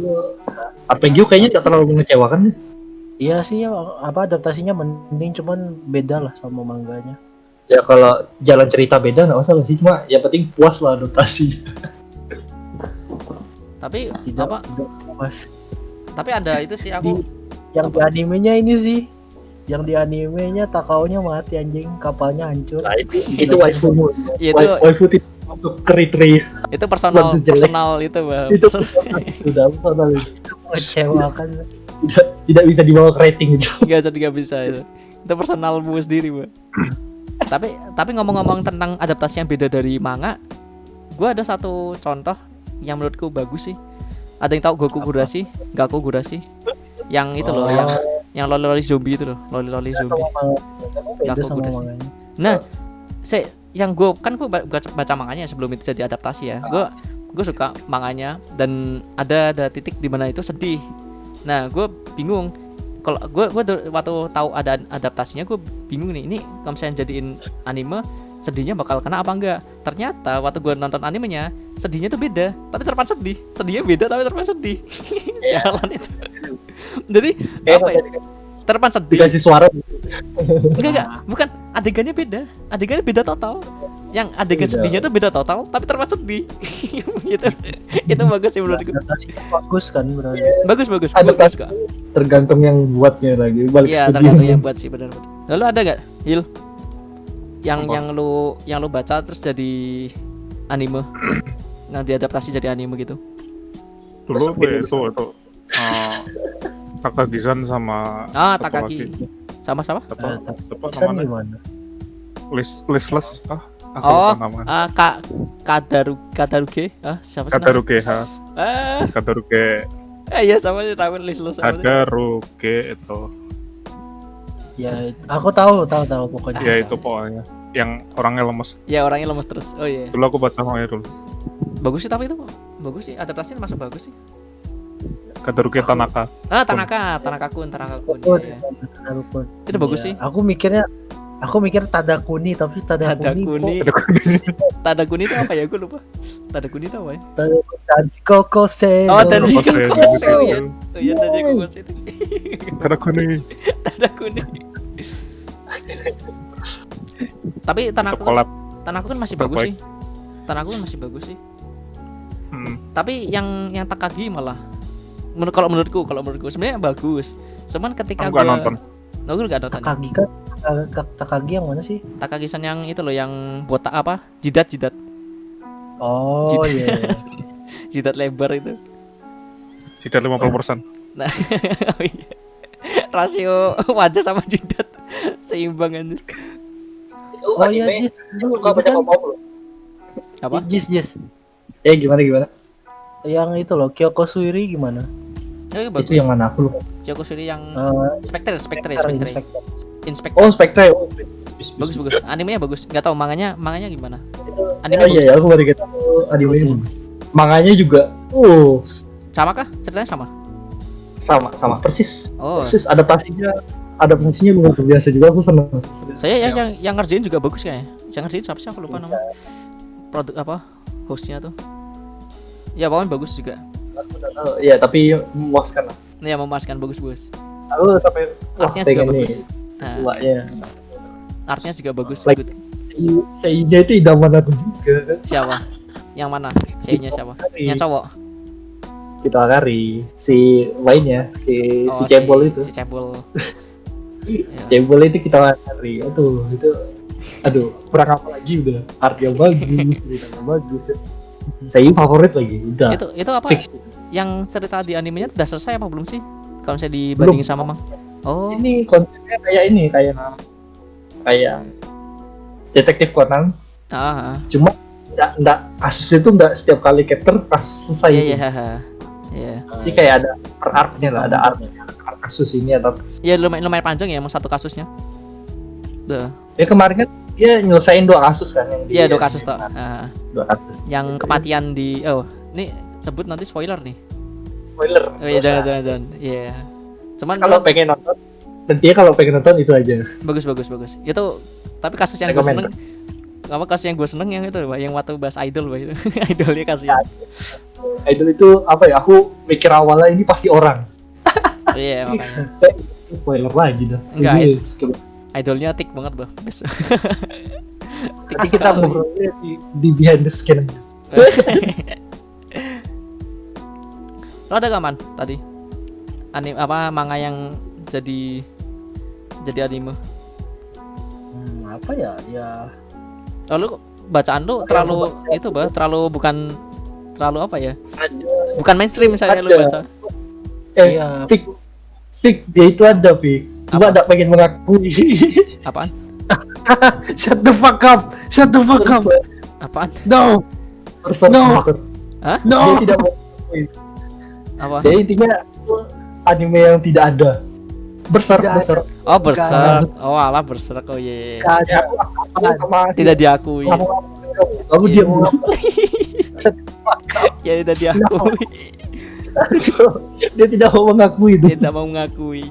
kayaknya tak terlalu mengecewakan. Iya sih ya, adaptasinya mending cuman beda lah sama manganya. Ya kalau jalan cerita beda nggak masalah sih, cuma yang penting puas lah adaptasi. Tapi Tidak apa? Mas. Tapi ada itu sih aku Yang di animenya ini sih. Yang di animenya Takao-nya mati anjing, kapalnya hancur. Nah itu waifu. ya itu Waifu tidak masuk kriteria. itu personal Waktu jelek. itu Bang. Itu sudah total Mengecewakan. tidak bisa dibawa ke rating itu. Nggak bisa itu. Itu personalmu sendiri, Bang. tapi ngomong-ngomong tentang adaptasi yang beda dari manga, gue ada satu contoh yang menurutku bagus sih. Ada yang tahu Gaku Gurashi? Yang itu loh, yang loli zombie itu loh, loli zombie. Beda Gaku sama Gurashi. manganya. Nah, yang gue baca manganya sebelum itu jadi adaptasi ya. Gue suka manganya dan ada titik di mana itu sedih. Nah, gue bingung. Kalau gue waktu tahu ada adaptasinya, gue bingung nih. Ini kalau misalnya jadiin anime, sedihnya bakal kena apa enggak? Ternyata waktu gue nonton animenya, sedihnya tuh beda, tapi terpan sedih. Sedihnya beda tapi terpan sedih. Jalan itu. Jadi apa ya? Terpan sedih. Dikasih suara. Enggak, bukan, adegannya beda total. Yang adegan Beda. sedihnya tuh beda total, tapi terpas sedih. itu bagus sih menurut gue. Adaptasinya bagus kan berarti. Bagus Adaptasi kok. tergantung yang buatnya lagi. Balik Iya, studio. tergantung yang buat sih benar. Lalu ada gak, Hil? Yang Apa? yang lu baca terus jadi anime yang diadaptasi jadi anime gitu. Dulu apa ya, itu Takagi-san sama satu Takagi. lagi. Sama-sama? Siapa Bisa namanya? gimana? Listless. Aku Oh, lupa namanya. Kadaruge. Siapa sih namanya? Kadaruge, Ah, Kadaruge, iya sama sih tahu Listless sama sih. Kadaruge itu. Ya, aku tahu pokoknya. Ya Ah, itu pokoknya. Yang orangnya lemes. Ya orangnya lemes terus. Oh iya. Dulu aku baca manganya dulu. Bagus sih tapi itu bagus sih, adaptasinya masuk bagus sih. Kadaruge Tanaka. Tanaka Kun. Oh, Iya. Naruto. Itu bagus Iya, sih. Aku mikir Tadakuni, tapi Tadakuni. Tadakuni itu apa ya? Gue lupa. Tadakuni itu apa ya? Danji Kokose. Oh, Danji Kokose, Kokose, gitu. ya. Oh iya, Danji Kokose itu. Kadarakuni. Tadakuni. Tapi Itu Tanaka collab. kan masih bagus sih. Tanaka kan masih bagus sih. Tapi yang Takagi malah kalau menurutku sebenarnya bagus. Cuman ketika Aku nggak nonton. Gue nggak nonton. Takagi kan Takagi yang mana sih? Takagi-san yang itu loh yang botak apa? Jidat. Oh Jidat. iya. Jidat lebar itu. Tidak 50%. Nah, oh iya. Rasio wajah sama jidat seimbang anjir. Oh iya, Jis. Itu Suka baca kan pop loh. Apa? Jis. Gimana? Yang itu loh, Kyoko Suiri gimana? Ya, bagus. Itu yang mana aku lupa. Kyoko Suri yang Eh, Spectre. Inspector. Oh, Spectre. Bagus. Animenya bagus. Enggak tahu manganya gimana? Iya, Anime bagus. iya, aku baru kata animenya bagus. Manganya juga, Sama kah? Ceritanya sama? sama persis. Oh. Persis adaptasinya luar biasa juga, aku seneng. Saya yang ngerjain juga bagus kayaknya. Yang ngerjain siapa sih? Aku lupa nama. Produk apa? Hostnya tuh. Ya pokoknya bagus juga. Iya, tapi memuaskan lah. Ya memuaskan bagus. Aku sampai Artnya juga pengen bagus. nih. Nah, Ya. artnya juga bagus. Like- Good. Seinya itu idaman aku juga. Siapa? Yang mana? Saya-nya siapa? Yang cowok. Kita Akari, si lainnya, si Cebol itu. Si Cebol. Cebol itu kita Akari. Aduh, kurang apa lagi udah. Artnya bagus, ceritanya bagus. Saya favorit lagi, udah. Itu apa? Fix. Yang cerita di animenya udah selesai apa belum sih? Kalau saya dibandingin sama Mang. Oh, Ini konsepnya kayak detektif Conan. Cuma enggak kasus itu enggak setiap kali capture kasus selesai. Iya. Jadi kayak ada per arc-nya lah, ada arc kasus ini atau Ya lumayan panjang ya, emang satu kasusnya. Duh. ya kemarin kan dia nyelesain 2 kasus kan yang Iya, 2 kasus toh. 2 kasus. Yang kematian di ini sebut nanti spoiler nih. Spoiler. Oh iya, jangan. Iya. Cuman Kalau pengen nonton, nanti kalau pengen nonton itu aja. bagus. Itu tapi kasus yang gue seneng kasus yang gue seneng yang itu, Pak, yang waktu bahas idol, Pak, itu. Idolnya kasihan. Idol itu apa ya? Aku mikir awalnya ini pasti orang. Iya, makanya. Spoiler lagi dah. Enggak, Jadi, Idolnya tik banget, Bang. Best. Tik nanti kita sekali. ngobrolnya di behind the skin aja. Lo ada gak, Man, tadi? Manga yang jadi anime? Apa ya? Ya Lalu bacaan lu terlalu itu, Bah, terlalu apa ya? Bukan mainstream misalnya lu baca. Iya. Fik, dia itu ada, Fik. Cuma Apa? ada pengen mengakui. Apaan? Shut the fuck up. Apaan? No. No. Hah? Dia No. tidak mau. Apa? Jadi intinya itu anime yang tidak ada. Besar. Oh, Berserk. Oh, alah Berserk. Oh iya. Ya, aku sama Tidak diakui. kamu Iya, diam dulu. Ya tidak diakui. Dia tidak mau mengakui itu. Tidak mau mengakui.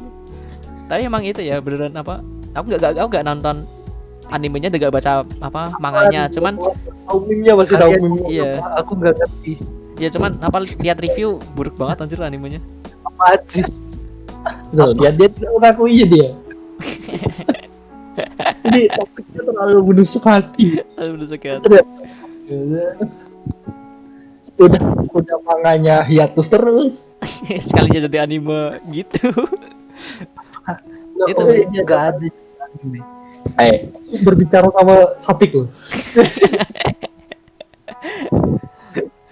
Tapi emang itu ya beneran apa? Aku gak nonton animenya, gak baca manganya. Cuman Meme-nya masih tahu meme. iya. Aku nggak ngerti Ya cuman lihat review buruk banget anjir animenya. apa sih. Loh, dia tidak mengakui dia. Jadi topiknya terlalu menusuk hati. Aduh, udah sakit. Udah manganya hiatus terus. Sekalinya jadi anime gitu. Itu nggak ada anime. Berbicara sama Sapik loh.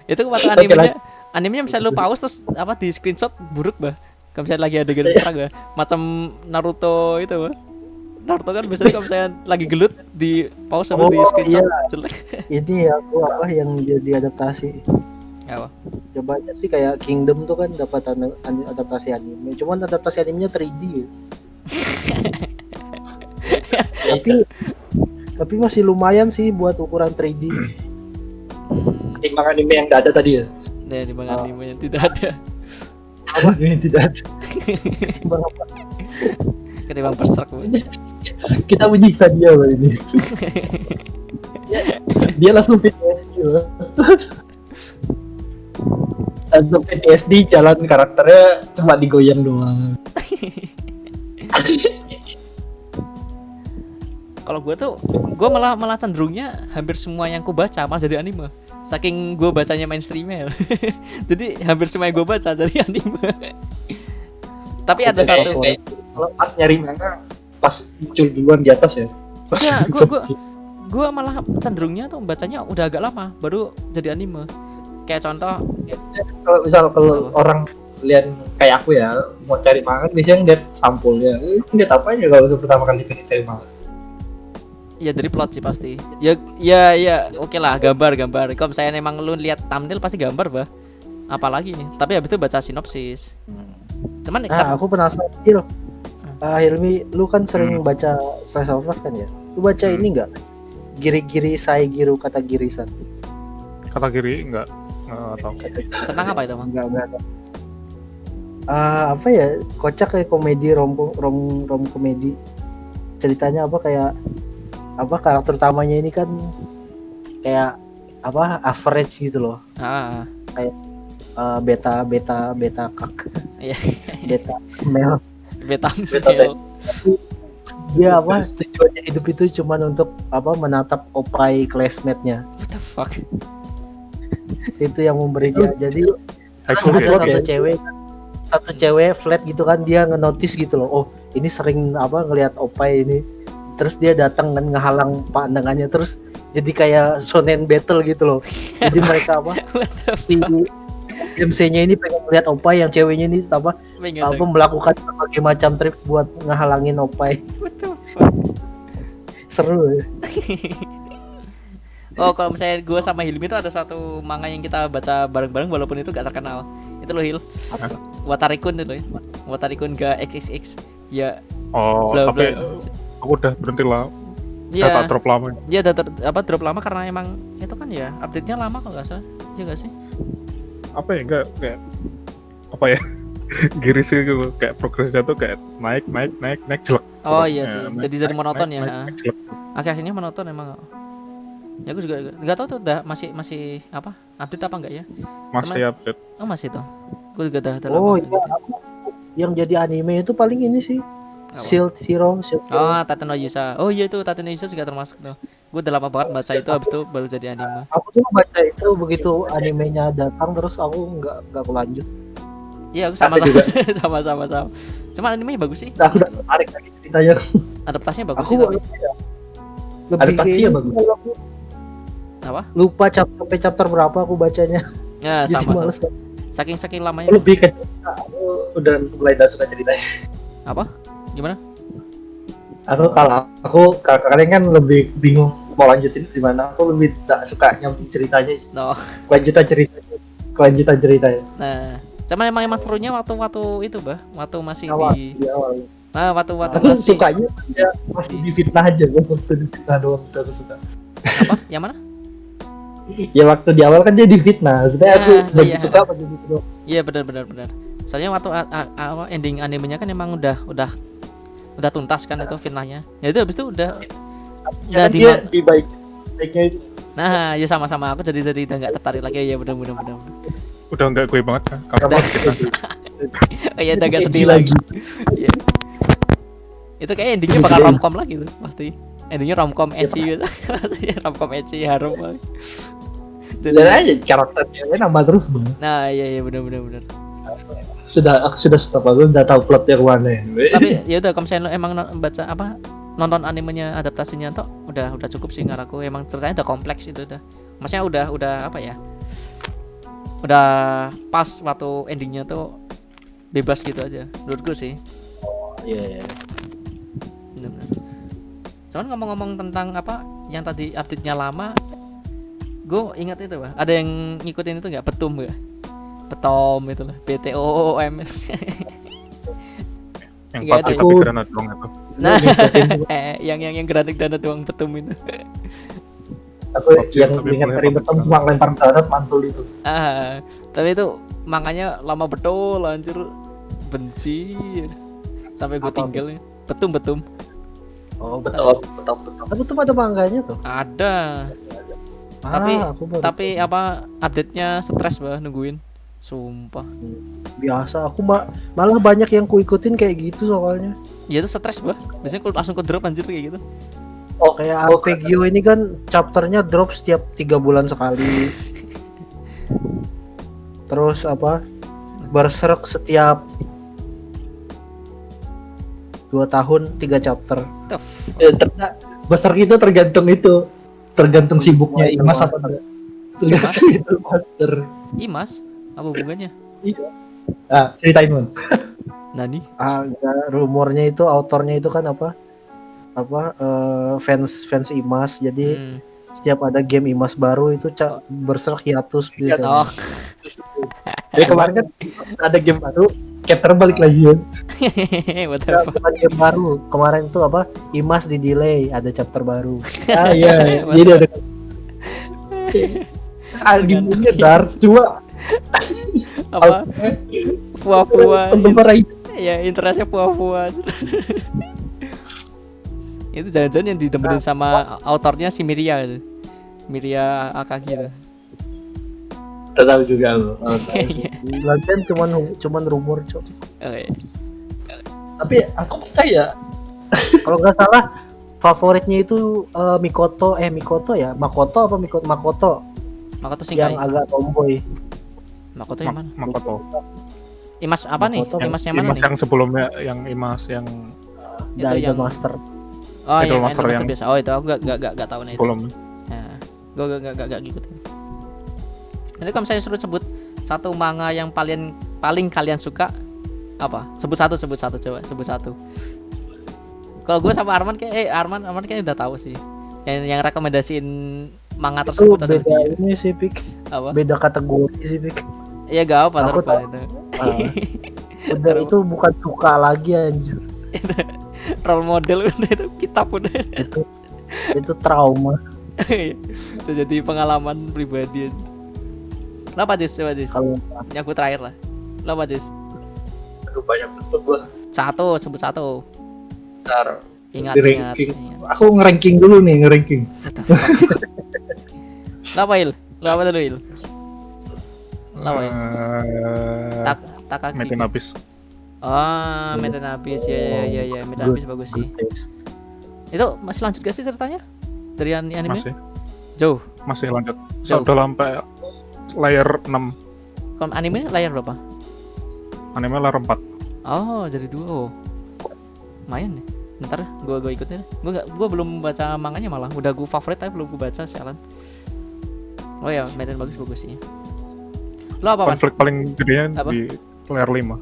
Itu waktu Oke, animenya misalnya lu pause terus apa di screenshot buruk bah. Kalau misalnya lagi adegan perang bah, macam Naruto itu bah. Naruto kan biasanya kalau misalnya lagi gelut di pause sama di screenshot jelek. Ini aku apa yang jadi adaptasi. Apa? Coba aja sih kayak Kingdom tuh kan dapat adaptasi anime. Cuman adaptasi animenya 3D. Ya. tapi masih lumayan sih buat ukuran 3D. Ketimbang anime yang nggak ada tadi ya. Dari bang anime yang tidak ada. Apa yang tidak ada? Ketimbang apa? Ketimbang Berserk. Kita menyiksa dia loh ini. Dia langsung PTSD loh. Langsung PTSD, jalan karakternya cuma digoyang doang. Kalau gue malah cenderungnya hampir semua yang ku baca malah jadi anime. Saking gue bacanya mainstreamnya. Jadi hampir semua yang gue baca jadi anime. Tapi ada satu. Kalau pas nyari manga, pas muncul duluan di atas ya. Ya, gue malah cenderungnya tuh bacanya udah agak lama baru jadi anime. Kayak contoh, Kalau orang lihat kayak aku ya mau cari manga biasanya lihat sampulnya. Lihat apa aja kalau untuk pertama kali cari manga. ya dari plot sih pasti. Ya, oke lah, gambar. Kalau misalnya emang lu lihat thumbnail pasti gambar, bah. Apalagi nih. Tapi habis itu baca sinopsis. Cuman Aku penasaran Hil. Hilmi, lu kan sering baca Slice of Life kan ya? Lu baca ini enggak? Giri-giri Saigiru kata Girisan. Kata kiri enggak tahu. tentang apa itu, Bang? Enggak. Apa ya? Kocak kayak komedi rom komedi. Ceritanya apa kayak apa karakter utamanya ini kan kayak apa average gitu loh. Kayak beta kak. Iya. beta male. Beta. Dia apa tujuannya hidup itu cuman untuk apa menatap opai classmate-nya. What the fuck? Itu yang memberinya. Jadi High terus school ada ya? satu cewek flat gitu kan, dia nge-notice gitu loh. Oh, ini sering apa ngelihat opai ini. Terus dia datang dan ngehalang pandangannya, terus jadi kayak shonen battle gitu loh. Jadi mereka apa si MC-nya ini pengen melihat opai, yang ceweknya ini apa melakukan berbagai macam trik buat ngehalangin opai. What the fuck? Seru ya. Oh, kalau misalnya gue sama Hilmi itu ada satu manga yang kita baca bareng-bareng walaupun itu gak terkenal. Itu loh, Hil. Watarikun itu loh. Watarikun ga XXX. Ya. Oh, bla, tapi bla. aku udah berhenti lah. Iya. Tak drop lama. Iya, drop lama karena emang itu kan ya update-nya lama kalau nggak salah. Iya nggak sih? Apa ya, enggak kayak apa ya? Giris gitu, kayak progresnya tuh kayak naik jelek. Oh iya sih. Naik, Jadi monoton ya. naik, jelek. Akhirnya monoton emang. Ya aku juga nggak tahu tuh masih apa update apa enggak ya? Masih update. Oh masih tuh. Gue juga udah Oh lama. iya. Yang jadi anime itu paling ini sih. Shield Hero. Oh, Tate no Yusa. Oh iya, itu Tate no Yusa juga termasuk tuh. Gue udah lama banget baca itu, habis itu baru jadi anime. Aku tuh baca itu begitu animenya datang terus aku nggak lanjut. Iya, aku sama. Cuman animenya bagus sih. Aku udah tertarik lagi ceritanya. Adaptasinya bagus Aku sih tapi. lebih Adaptasinya kayak bagus. Apa? Lupa sampai chapter berapa aku bacanya. Ya, Jadi sama. males. Saking lamanya. Lebih ke cerita, aku udah mulai gak suka ceritanya. Apa? Gimana? Kalau kalian kan lebih bingung mau lanjutin di mana. Aku lebih tak suka nyambung ceritanya. No. Kelanjutan ceritanya. Nah, cuman emang serunya waktu itu, Bah. Waktu masih Di awal. Nah, waktu Aku masih sukanya ya masih di fitnah aja, waktu di fitnah doang aku suka. apa? Yang mana? Ya waktu di awal kan dia di fitnah, sebenarnya aku lebih iya. suka pas gitu doang. Iya, benar. Soalnya waktu ending animenya kan emang udah tuntas kan itu fitnahnya. Ya itu habis itu udah Ya, kan dia di baiknya itu. Nah, ya sama-sama aku jadi udah enggak tertarik lagi ya benar. Udah enggak gue banget kan. Kamu Oh iya, udah enggak sedih Edgy lagi. Iya. Itu kayak endingnya bakal romcom lagi tuh pasti. Endingnya romcom ecchi gitu. Pasti romcom ecchi harum banget. Dan aja karakternya nambah terus bang. Nah, iya benar. Aku sudah stop, aku udah tahu plotnya kemana ya. Tapi ya udah, kalau misalnya lo emang baca apa nonton animenya adaptasinya tuh udah cukup sih ngaraku. Emang ceritanya udah kompleks itu udah. Maksudnya udah apa ya? udah pas waktu endingnya tuh bebas gitu aja menurut gue sih. Iya. Bener-bener. Cuman ngomong-ngomong tentang apa yang tadi update-nya lama, gue ingat itu Pak, ada yang ngikutin itu nggak, Betum nggak? Betom itu lah, BTOOM. Yang Nggak PUBG ada. tapi granat doang itu. Nah, yang granat granat doang Betum itu. Aku PUBG, yang tapi ingat boleh dari pakai beton granat. cuma lempar granat mantul itu. Tapi itu makanya lama betul anjir, benci sampai gue Apa tinggal. Betum Oh, Betul. Tapi tuh ada mangganya tuh. ada. Tapi- aku baru Tapi apa update-nya stres bah nungguin. Sumpah. biasa. Aku malah banyak yang ku ikutin kayak gitu soalnya. Ya itu stres bah. Biasanya aku langsung ke drop anjir kayak gitu. Kayak Arpeggio ini kan chapternya drop setiap 3 bulan sekali. Terus apa? Berserk setiap 2 tahun 3 chapter. Besar itu tergantung sibuknya Imas apa enggak. Tergantung itu master. Imas, apa hubungannya? Ceritain Mon. Nani? Rumornya itu autornya itu kan apa fans Imas, jadi setiap ada game Imas baru itu Berserk hiatus biasanya. Oh. Ya kemarin kan ada game baru, chapter balik lagi ya. What the fuck? Bukan game baru, kemarin itu apa Imas di delay, ada chapter baru. Iya, jadi ada argumennya dark cuma Apa? Puah-puah. penggemar itu Ya interestnya puah-puah. Itu jangan-jangan yang didemenin sama autornya si Miria itu. Miria Akagi itu. udah tahu juga lo. Lagian cuman rumor, Cok. Oke. Tapi aku percaya Kalau nggak salah favoritnya itu Makoto ya, Makoto apa Makoto Makoto yang Shinkai. agak tomboy. Makoto yang mana? Makoto. Imas apa nih? Makoto. Imas yang mana Imas nih? yang sebelumnya yang Imas yang Itu Idol yang- Master. Oh, Idol yang Master Idol Master yang- biasa. Oh, itu aku enggak tahu nih itu. sebelum Nah, gue gak ngikutin. Nanti kalau misalnya suruh sebut satu manga yang paling kalian suka, apa? Sebut satu coba, sebut satu. Kalau gue sama Arman kayak Arman kayak udah tahu sih. Yang rekomendasiin manga Itu tersebut adalah beda dia. ini sih, Pik. Apa? Beda kategori sih, Pik. Iya gak apa Aku terus itu. Udah itu bukan suka lagi anjir. Role model udah itu, kitab udah. Itu trauma. Itu jadi pengalaman pribadi. Kenapa Jis? Coba Jis. Kalau Yang aku terakhir lah. Kenapa Jis? aduh banyak betul gua. Sebut satu. Ntar Ingat. Di ranking. Aku nge-ranking dulu nih, nge-ranking. Kenapa Il? Lu apa dulu Il? Kenapa Il? Takaki. Metin habis. Oh, Meten habis ya. Meten habis bagus sih. Itu masih lanjut gak sih ceritanya? Dari anime? Masih Jauh. lanjut. Jauh. Sudah sampai layar 6, Kalau anime layar berapa? anime layar 4. Oh, jadi 2. Oh. Lumayan nih. Ntar gua ikutin. Gua belum baca manganya malah. Udah gua favorit tapi belum gua baca sialan. Oh ya, Meten bagus sih. Lo apa, Pan? Konflik paling gedenya Apa? di layar 5.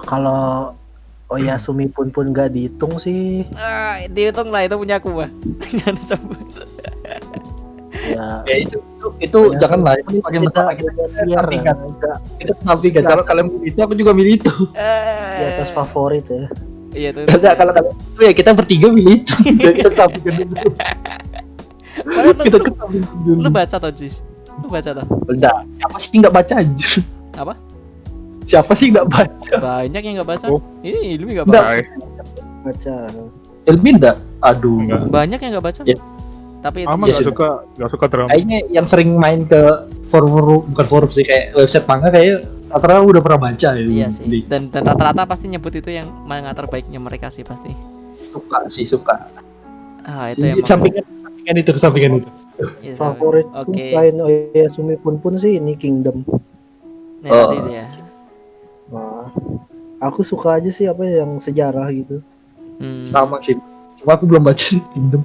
kalau Oyasumi pun nggak dihitung sih. Dihitung lah, itu punya aku mah. Jangan disebut. Ya, Ya itu jangan lah, itu pakai masalah kita sampingan. Itu sampingan. Kalau kalian milih itu, aku juga milih itu. di atas favorit ya. Iya tuh. Enggak, kalau kalian itu ya kita bertiga milih itu. Jadi kita sampingan dulu. Kita kesampingkan dulu. Lu baca tau Jis? Lu baca tau? Enggak, siapa sih nggak baca anjir? Apa? Siapa sih nggak baca? Banyak yang nggak baca. Oh. Ini Ilmi nggak Nggak. baca. Baca. Ilmi enggak? Aduh. Enggak. Banyak yang nggak baca. Ya. Tapi Ama Ya nggak sudah. suka drama. Kayaknya yang sering main ke bukan forum sih, kayak website manga kayak rata-rata udah pernah baca ya. iya sih. Dan rata-rata pasti nyebut itu yang manga terbaiknya mereka sih pasti. Suka. Ah, itu yang Sampingan itu. iya, Favorit Oke. selain Oyasumi pun sih ini Kingdom. Nah, nanti itu ya. Nah, aku suka aja sih apa yang sejarah gitu. Sama sih. Cuma aku belum baca sih Kingdom.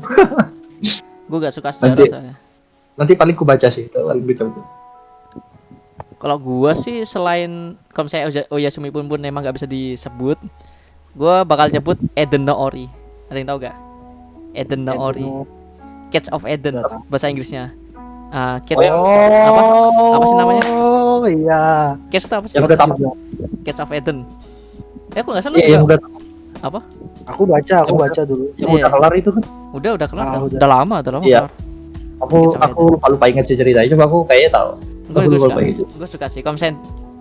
Gue gak suka sejarah Nanti. soalnya. Nanti paling ku baca sih, itu paling gitu. Kalau gua sih selain kalau misalnya Oyasumi pun emang nggak bisa disebut, gua bakal nyebut Eden no Ori. Ada yang tahu gak? Eden no Ori. Cage of Eden Nggak tahu. bahasa Inggrisnya. Cage apa? Apa sih namanya? Oh iya. Cage itu apa sih? Yang udah tamat. Cage of Eden. Aku nggak salah Iya, yang juga. udah Apa? Aku baca dulu. yang Iya. udah kelar itu kan. Udah kelar. Udah. Udah lama Iya. kelar. Aku lupa ingat sih ceritanya, cuma aku kayaknya tahu. Gue Aku lupa suka. itu. Gue suka sih. Kalau misalnya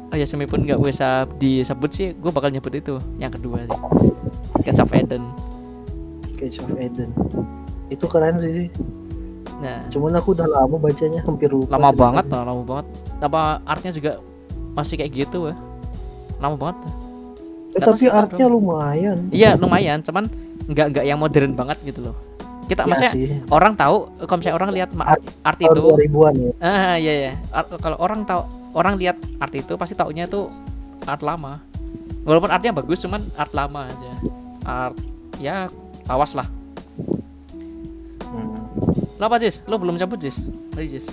Oyasumi pun nggak bisa disebut sih, gue bakal nyebut itu yang kedua sih. Cage of Eden. Cage of Eden. Itu keren sih. Nah, Cuman aku udah lama bacanya, hampir lupa. lama ceritanya. banget lah, lama banget. Apa artnya juga masih kayak gitu ya? Lama banget. Nggak tahu Tapi sih, artnya lumayan. Iya lumayan, cuman nggak yang modern banget gitu loh. Kita Iya maksudnya sih. orang tahu kalau misalnya orang lihat art Tahun itu, 2000-an ya. iya. Kalau orang lihat art itu pasti taunya itu art lama. Walaupun artnya bagus, cuman art lama aja. Art ya awas lah. Lo apa Jis? Lo belum cabut Jis? Tadi Jis.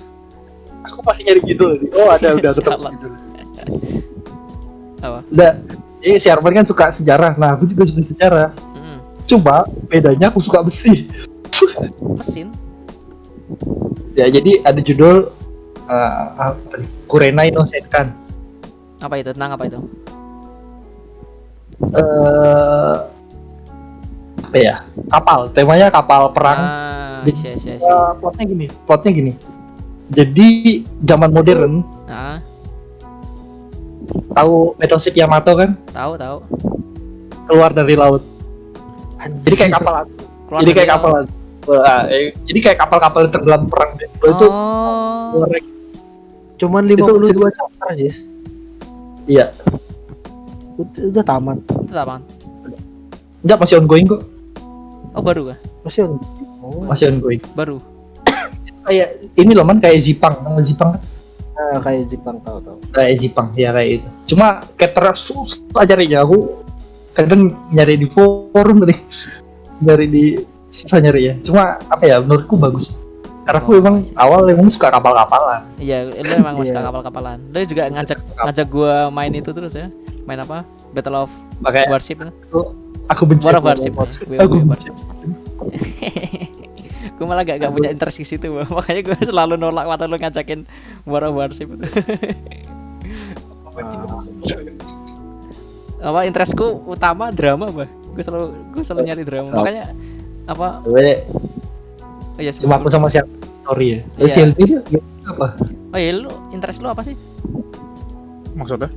Aku masih nyari judul nih. Oh, ada udah ketemu Sialan. judul. Apa? Udah. Jadi si Arman kan suka sejarah. Nah, aku juga suka sejarah. Mm-mm. Cuma bedanya aku suka besi. Mesin. Ya, jadi ada judul apa nih? Kurenai no Senkan. Apa itu? Tentang apa itu? Apa ya? Kapal. Temanya kapal perang. Iya. Plotnya gini. Jadi zaman modern, Nah, tahu battleship Yamato kan, tahu. keluar dari laut. Anjir. Jadi kayak kapal. Keluar Jadi dari kayak laut. kapal. Jadi kayak kapal-kapal yang tenggelam perang itu Oh. keluar. Cuman 52 chapter, Jis. Iya. Udah tamat. Itu apaan? Enggak, masih ongoing kok. Oh, baru kah? Masih on. Oh. Masih ongoing. Baru. Kayak ini loh man, kayak Zipang. Nama Zipang kan? Nah, kayak Jepang tahu. Kayak Zipang, ya kayak itu. Cuma chapter susah carinya. Aku kadang nyari di forum nih. Nyari di susah nyari ya. Cuma apa ya, menurutku bagus. Karena aku Oh, emang iya. awal emang suka kapal-kapalan. Iya, lo emang Iya. suka kapal-kapalan. Lo juga ngajak gua main itu terus ya. Main apa? Battle of Makanya Warship. aku benci. War of Warship. Aku benci. Gue malah gak punya interest ke situ, Bang. Makanya gue selalu nolak waktu lo ngajakin War of Warship itu. Apa interestku utama drama, Bah. Gue selalu nyari drama. Oh. Makanya apa? Sebenarnya Oh iya, cuma aku sama siapa story ya. Terus Iya. Silvi itu apa? Oh iya, lu interest lu apa sih? Maksudnya?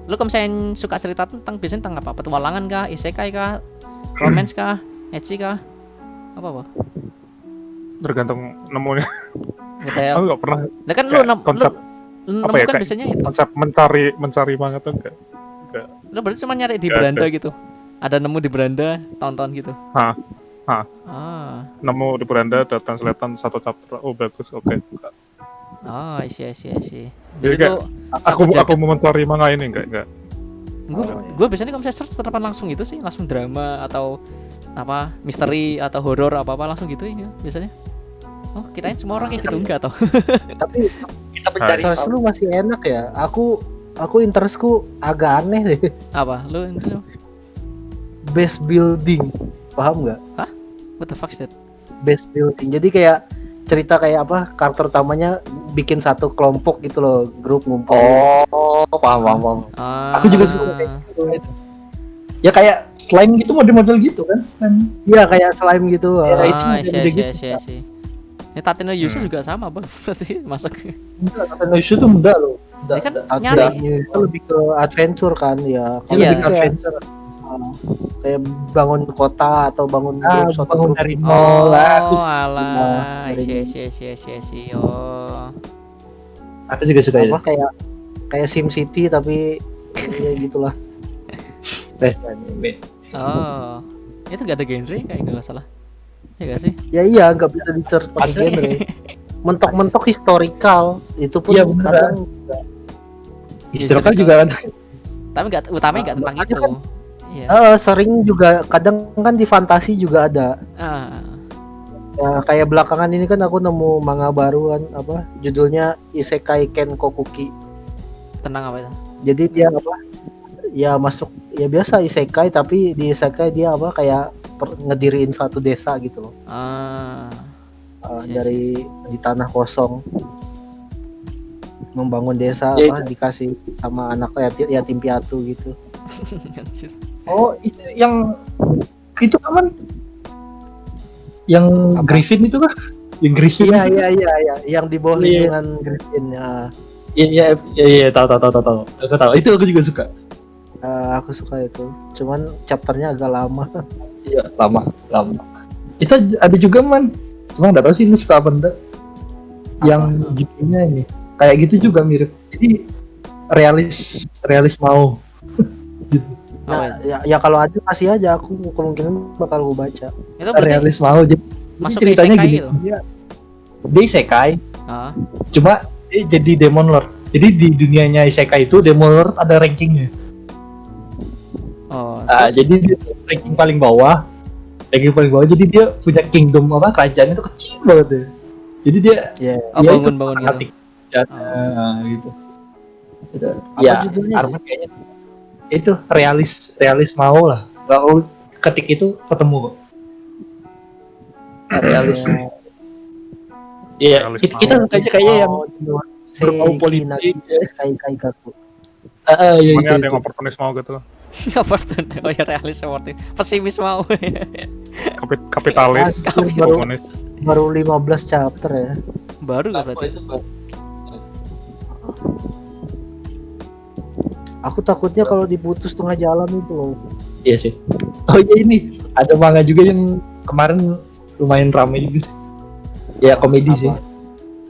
Lu kalau misalnya suka cerita tentang biasanya tentang apa? Petualangan kah? Isekai kah? Romance kah? Ecchi kah? Apa? Tergantung nemunya. Detail. Aku nggak pernah Nah kan lu kayak nemu konsep apa ya, kan kayak biasanya itu. konsep mencari manga tuh enggak. Lu berarti cuma nyari di Nggak beranda gitu. Ada nemu di beranda, tonton gitu. Hah. Nemu Nemu di beranda ada translatean satu chapter. Oh bagus, oke. Oh, isi. Jadi Jadi lu Aku mau mencari manga ini enggak. gue biasanya kalau misalnya search terapan langsung itu sih, langsung drama atau apa misteri atau horor apa langsung gitu ya biasanya. Oh, kirain semua orang kayak gitu enggak toh. Tapi Kita mencari search lu masih enak ya. Aku interestku agak aneh deh. Apa? Lu Base building. Paham nggak? what the fuck is that? Base building. Jadi kayak cerita kayak apa? Karakter utamanya bikin satu kelompok gitu loh, grup ngumpul. Oh, paham. Ah, Aku juga suka kayak gitu. Ya kayak slime gitu, model-model gitu kan, slime. Iya kayak slime gitu. Ya, itu Ah, model gitu. isi. Ini Tateno Yusu juga sama, Bang. Berarti masuk. Enggak, kata Noishu tuh muda loh. Ini kan Muda. nyari. Itu lebih ke adventure kan ya. Kalau Iya. lebih kayak Adventure. kayak bangun kota atau bangun grup, suatu bangun grup. dari nol lah. Terus Oh, alah. dari- Isi. Oh. aku juga suka itu. apa kayak Sim City tapi ya gitulah. Anime. Oh. Itu enggak ada genre kayak enggak salah. Ya enggak sih? Ya iya nggak bisa di search pakai genre. Mentok-mentok historical itu pun Iya, beneran. kadang Historical juga ada. Tapi enggak utamanya enggak tentang makanya itu. Iya. sering juga kadang kan di fantasi juga ada. Ah. Ya, kayak belakangan ini kan aku nemu manga baru kan apa judulnya Isekai Ken Kokuki. Tentang apa itu? Jadi dia apa? Ya masuk ya biasa isekai, tapi di isekai dia apa kayak ngediriin satu desa gitu loh. Ah, Dari di tanah kosong membangun desa Ya, apa dikasih sama anak yatim piatu gitu. anjir. Oh, itu yang itu aman. Yang Apa? Griffin itu kah? Yang Griffin. Iya yang di bawah Iya. lindungan Griffin ya. Iya, tahu. Aku tahu. Itu aku juga suka. Aku suka itu. Cuman chapternya agak lama. Iya, lama. Itu ada juga man. Cuma nggak tahu sih lu suka apa enggak. Yang judulnya ini kayak gitu juga mirip. Jadi realis mau. Gitu. Apa Nah, ya kalau ada kasih aja, aku kemungkinan bakal gue baca. itu berarti Realis mau. Jadi masuk ceritanya isekai gini. itu? Dia isekai, Ah, cuma dia jadi Demon Lord. Jadi di dunianya isekai itu Demon Lord ada rankingnya. oh, Nah, terus? jadi dia ranking paling bawah. Jadi dia punya kingdom apa kerajaan itu kecil banget ya. Jadi dia Ya. Oh, dia bangun gitu. fanatik kerajaan, gitu. Apa Ya, judulnya? Arman kayaknya itu realis mau lah. Kalau ketik itu ketemu kok. Realis. Iya, Realis kita mau. kayaknya yang berbau Seiki politik. Nagi Sekai Kaikaku. iya Pokoknya ada itu. yang oportunis mau gitu. Apa tuh? Oh ya realis seperti pesimis mau. Kapitalis, Baru- komunis. Baru 15 chapter ya. Baru nggak Oh, berarti? itu Bang. Aku takutnya kalau diputus tengah jalan itu loh. Iya sih. Oh iya ini ada manga juga yang kemarin lumayan ramai juga sih. Ya komedi Apa? sih.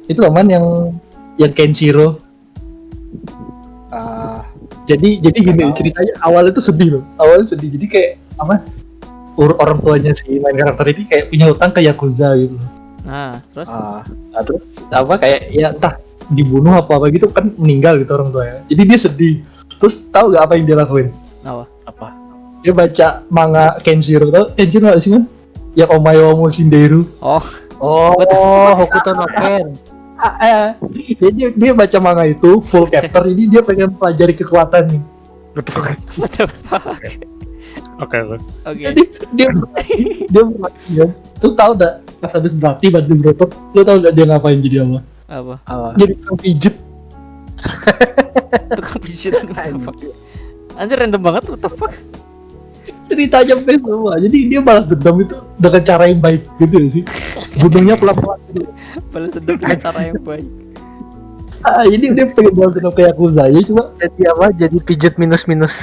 Itu aman yang Kenshiro. Ah, Jadi gini Nggak tahu. ceritanya awalnya tuh sedih loh. Awalnya sedih. Jadi kayak apa? Orang tuanya si main karakter ini kayak punya utang ke Yakuza gitu. Nah, terus Nah, terus apa kayak ya entah dibunuh apa gitu kan meninggal gitu orang tuanya. Jadi dia sedih. Terus tahu gak apa yang dia lakuin? apa? Dia baca manga Kenshiro. Tau Kenshiro nggak sih man? Yang Omae wa Shinderu. Oh, Hokuto no Ken. Dia baca manga itu full chapter. Ini dia pengen pelajari kekuatan nih. what the fuck? Oke. Oke. Jadi dia berlatih kan. Terus tahu gak pas habis berlatih bantu berotot, lu tahu gak dia ngapain jadi apa? Apa? Apa? Jadi tukang pijet. Tukang pijit. What the fuck? Anjir random banget, what the fuck? Ceritanya sampai semua. Jadi dia balas dendam itu dengan cara yang baik gitu ya sih. Bunuhnya pelan-pelan gitu. Balas dendam dengan cara yang baik. Jadi dia pengen balas dendam ke Yakuza ya cuma Jadi apa? Jadi pijet minus-minus.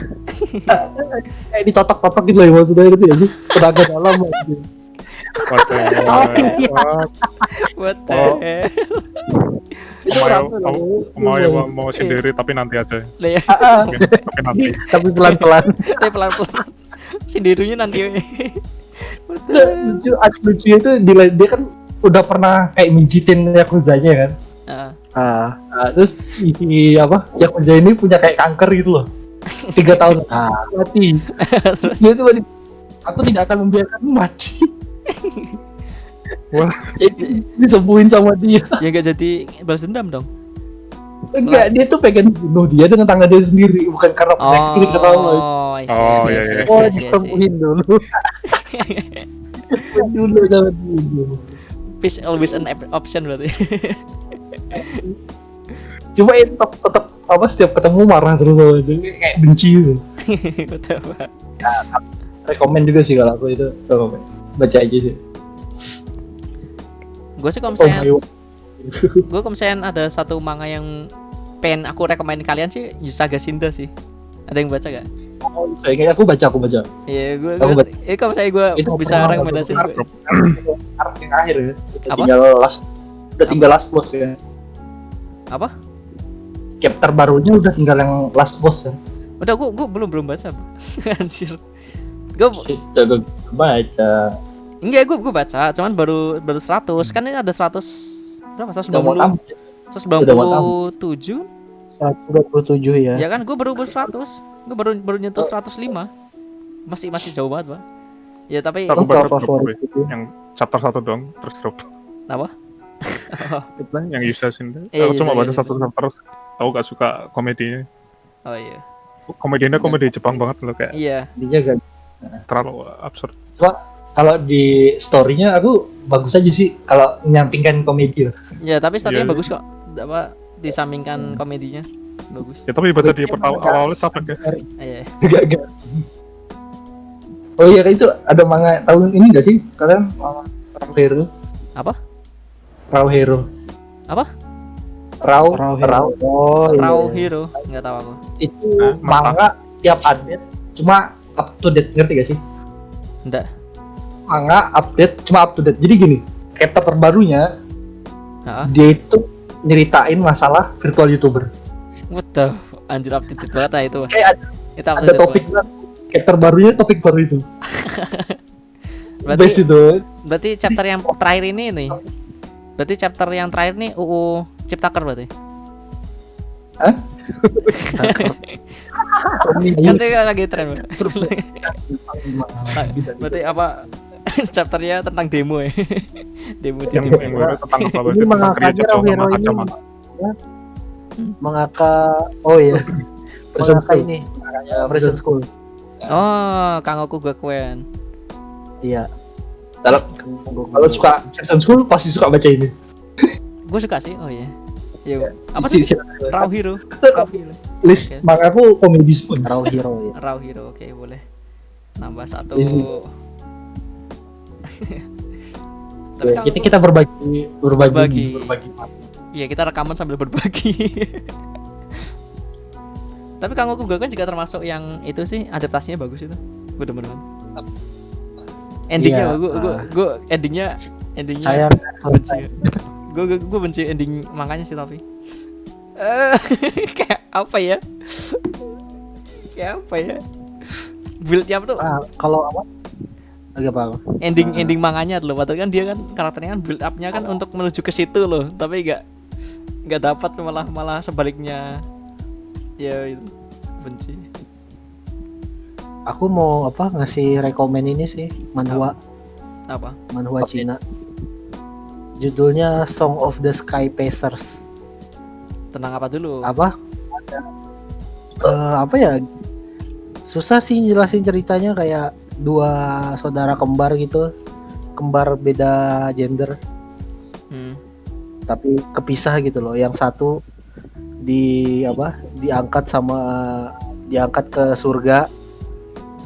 kayak ditotok-totok gitu lah ya, maksudnya gitu ya sih. Tenaga dalam gitu. Oke. What the Oh. hell? Mau sendiri tapi nanti aja. Lah ya, Tapi nanti. Tapi pelan-pelan. tapi pelan-pelan. Sindirunya nanti. What the Nah, hell? lucu itu dia kan udah pernah kayak mijitin Yakuzanya kan. Ah, Nah, terus si apa Yakuza ini punya kayak kanker gitu loh. 3 tahun mati. terus Dia tuh aku tidak akan membiarkanmu mati. Wah. Jadi disembuhin sama dia. ya nggak jadi balas dendam dong. Enggak, dia tuh pengen bunuh dia dengan tangan dia sendiri, bukan karena penyakit itu tahu. I see, Oh, I see, iya, I see, iya. I see, Oh, I see, I see. disembuhin dulu. Dulu sama dulu. Peace always an option berarti. Cuma itu tetap apa setiap ketemu marah terus sama dia, kayak benci gitu. What the fuck? Rekomen juga sih kalau aku itu rekomen. Baca aja sih. Gue sih kalau Oh misalnya my gue kalau misalnya ada satu manga yang pengen aku rekomenin kalian sih Yusaga Shinda sih. Ada yang baca gak? Oh, kayaknya aku baca. Iya, Aku baca. ini kalau misalnya gue Itu bisa pernah rekomendasiin baca. gue. Arc yang akhir ya. Apa? Udah tinggal last boss ya. Apa? Chapter barunya udah tinggal yang last boss ya. Udah gue belum baca. Anjir. Gue Kita udah baca. enggak gue baca, cuman baru 100. Kan ini ada 100 berapa? Udah mau 190 197. 127 ya. Ya kan gue baru 100. Gue baru nyentuh 105. Masih jauh banget, Bang. Ya tapi Aku Itu baca favorit drop, itu. yang chapter 1 doang terus drop. apa? Itu yang Yusa Shinda. Iya, Aku cuma Yusa baca Shinda. satu chapter Aku gak suka komedinya. Oh iya. Komedinya komedi Jepang banget loh, kayak Iya. Dia kan terlalu absurd. kalau di story-nya aku bagus aja sih kalau menyampingkan komedi lah. Ya, tapi story-nya Iya. bagus kok. Apa disampingkan komedinya. Bagus. Ya tapi baca di awal-awalnya capek ya. Iya. Gak. Oh iya, itu ada manga tahun ini gak sih kalian? Manga Raw Hero. Apa? Raw Hero. Apa? Raw Raw. Oh, iya. Raw Hero, nggak tahu aku. itu mantap. manga tiap update cuma up to date, ngerti gak sih? Enggak. Manga update cuma up to date. Jadi gini, chapter terbarunya Heeh. dia itu nyeritain masalah virtual YouTuber. What the anjir update banget lah itu. Kayak Itu ada update topik banget. chapter barunya, topik baru itu. Best Berarti itu. berarti chapter yang terakhir ini nih. Berarti chapter yang terakhir nih UU Ciptaker berarti. Kan dia lagi tren. Bang. Berarti apa chapternya tentang demo ya. Demo di Yang demo. yang gue tentang apa Ini aja, tentang mengangkatnya gereja Raw sama Hero ini. kacamata. Mangaka. Oh iya. Prison Mangaka School. ini. Prison School. Oh, Kangoku Gakuen. Iya. Kalau suka Prison School pasti suka baca ini. Gue suka sih. Oh iya. Yo. Apa sih? Raw Hero. Raw Hero. List Oke. manga aku komedi semua. Raw Hero ya. Raw Hero. Oke, boleh. Nambah satu. Ini. Tapi kalau Kita berbagi. Berbagi. iya, kita rekaman sambil berbagi. Tapi Kangoku Gakuen juga termasuk yang itu sih, adaptasinya bagus itu. Bener-bener. Endingnya, Iya, gue endingnya Saya benci. Gue benci ending makanya sih tapi. Kayak apa ya? Kayak apa ya? Build-nya tuh kalau apa? Lagi apa? ending manganya loh, padahal kan dia kan karakternya kan build up-nya kan untuk menuju ke situ loh, tapi nggak dapat, malah sebaliknya. Ya itu benci. Aku mau apa ngasih rekomen ini sih, manhwa Apa? Cina. Judulnya Song of the Sky Pacers. Tenang apa dulu? Apa? Apa ya? Susah sih jelasin ceritanya, kayak dua saudara kembar gitu, kembar beda gender, tapi kepisah gitu loh. Yang satu diangkat ke surga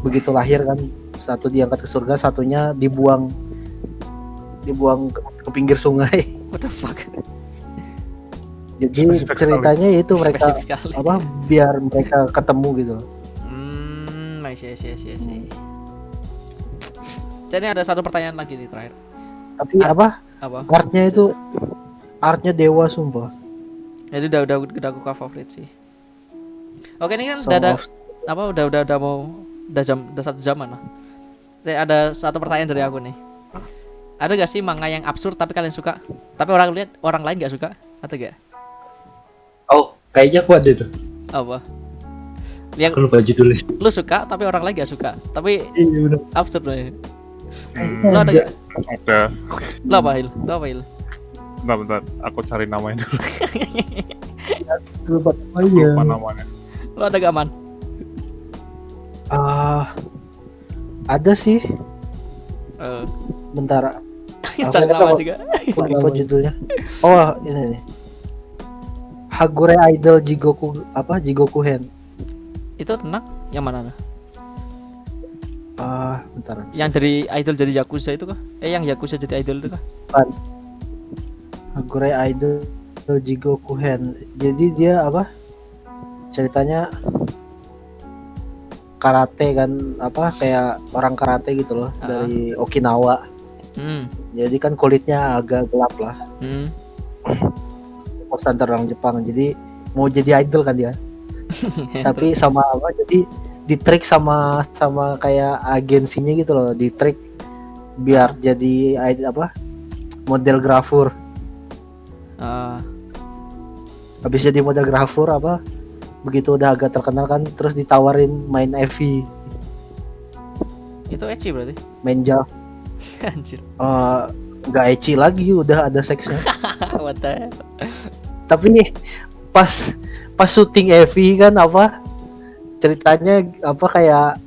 begitu lahir kan. Satu diangkat ke surga, satunya dibuang ke pinggir sungai. What the fuck? Jadi Spesifik ceritanya itu mereka Spesifik sekali. apa biar mereka ketemu gitu loh. I see. Jadi ada satu pertanyaan lagi nih terakhir. Tapi apa Apa? artnya dewa sumpah. Itu udah aku favorit sih. Oke, ini kan Song udah of- udah mau udah 1 jaman lah. Saya ada satu pertanyaan dari aku nih. Ada gak sih manga yang absurd tapi kalian suka? Tapi orang lain gak suka? Atau gak? Oh, kayaknya aku ada tuh. Apa? Yang Aku lupa judulnya. lu suka tapi orang lain gak suka. Tapi Iya benar. absurd loh ya. Hmm, Lu ada gak? ada. Lu apa Hil? Bentar, aku cari namanya dulu. Lupa. Oh iya. Lupa namanya. Lu ada gak, Man? Ada sih, Eh, bentar. cari nama juga. Aku lupa judulnya. Oh, ini nih. Hagure Idol Jigoku Hen. Itu tenang yang mana? Bentar. Yang dari idol jadi Yakuza itu kah? Yang Yakuza jadi idol itu kah? Hagure Idol Jigoku Hen. Jadi dia apa? Ceritanya karate kan, kayak orang karate gitu loh, dari Okinawa. Jadi kan kulitnya agak gelap lah. Standar orang Jepang. Jadi mau jadi idol kan dia. Tapi sama jadi ditrik sama kayak agensinya gitu loh, ditrik biar jadi model grafur. Habis jadi model grafur begitu udah agak terkenal kan, terus ditawarin main EV, Itu ecchi berarti. main Java. Anjir. Nggak ecchi lagi, udah ada seksnya. What the hell? Tapi nih pas pas syuting Evi kan apa ceritanya apa kayak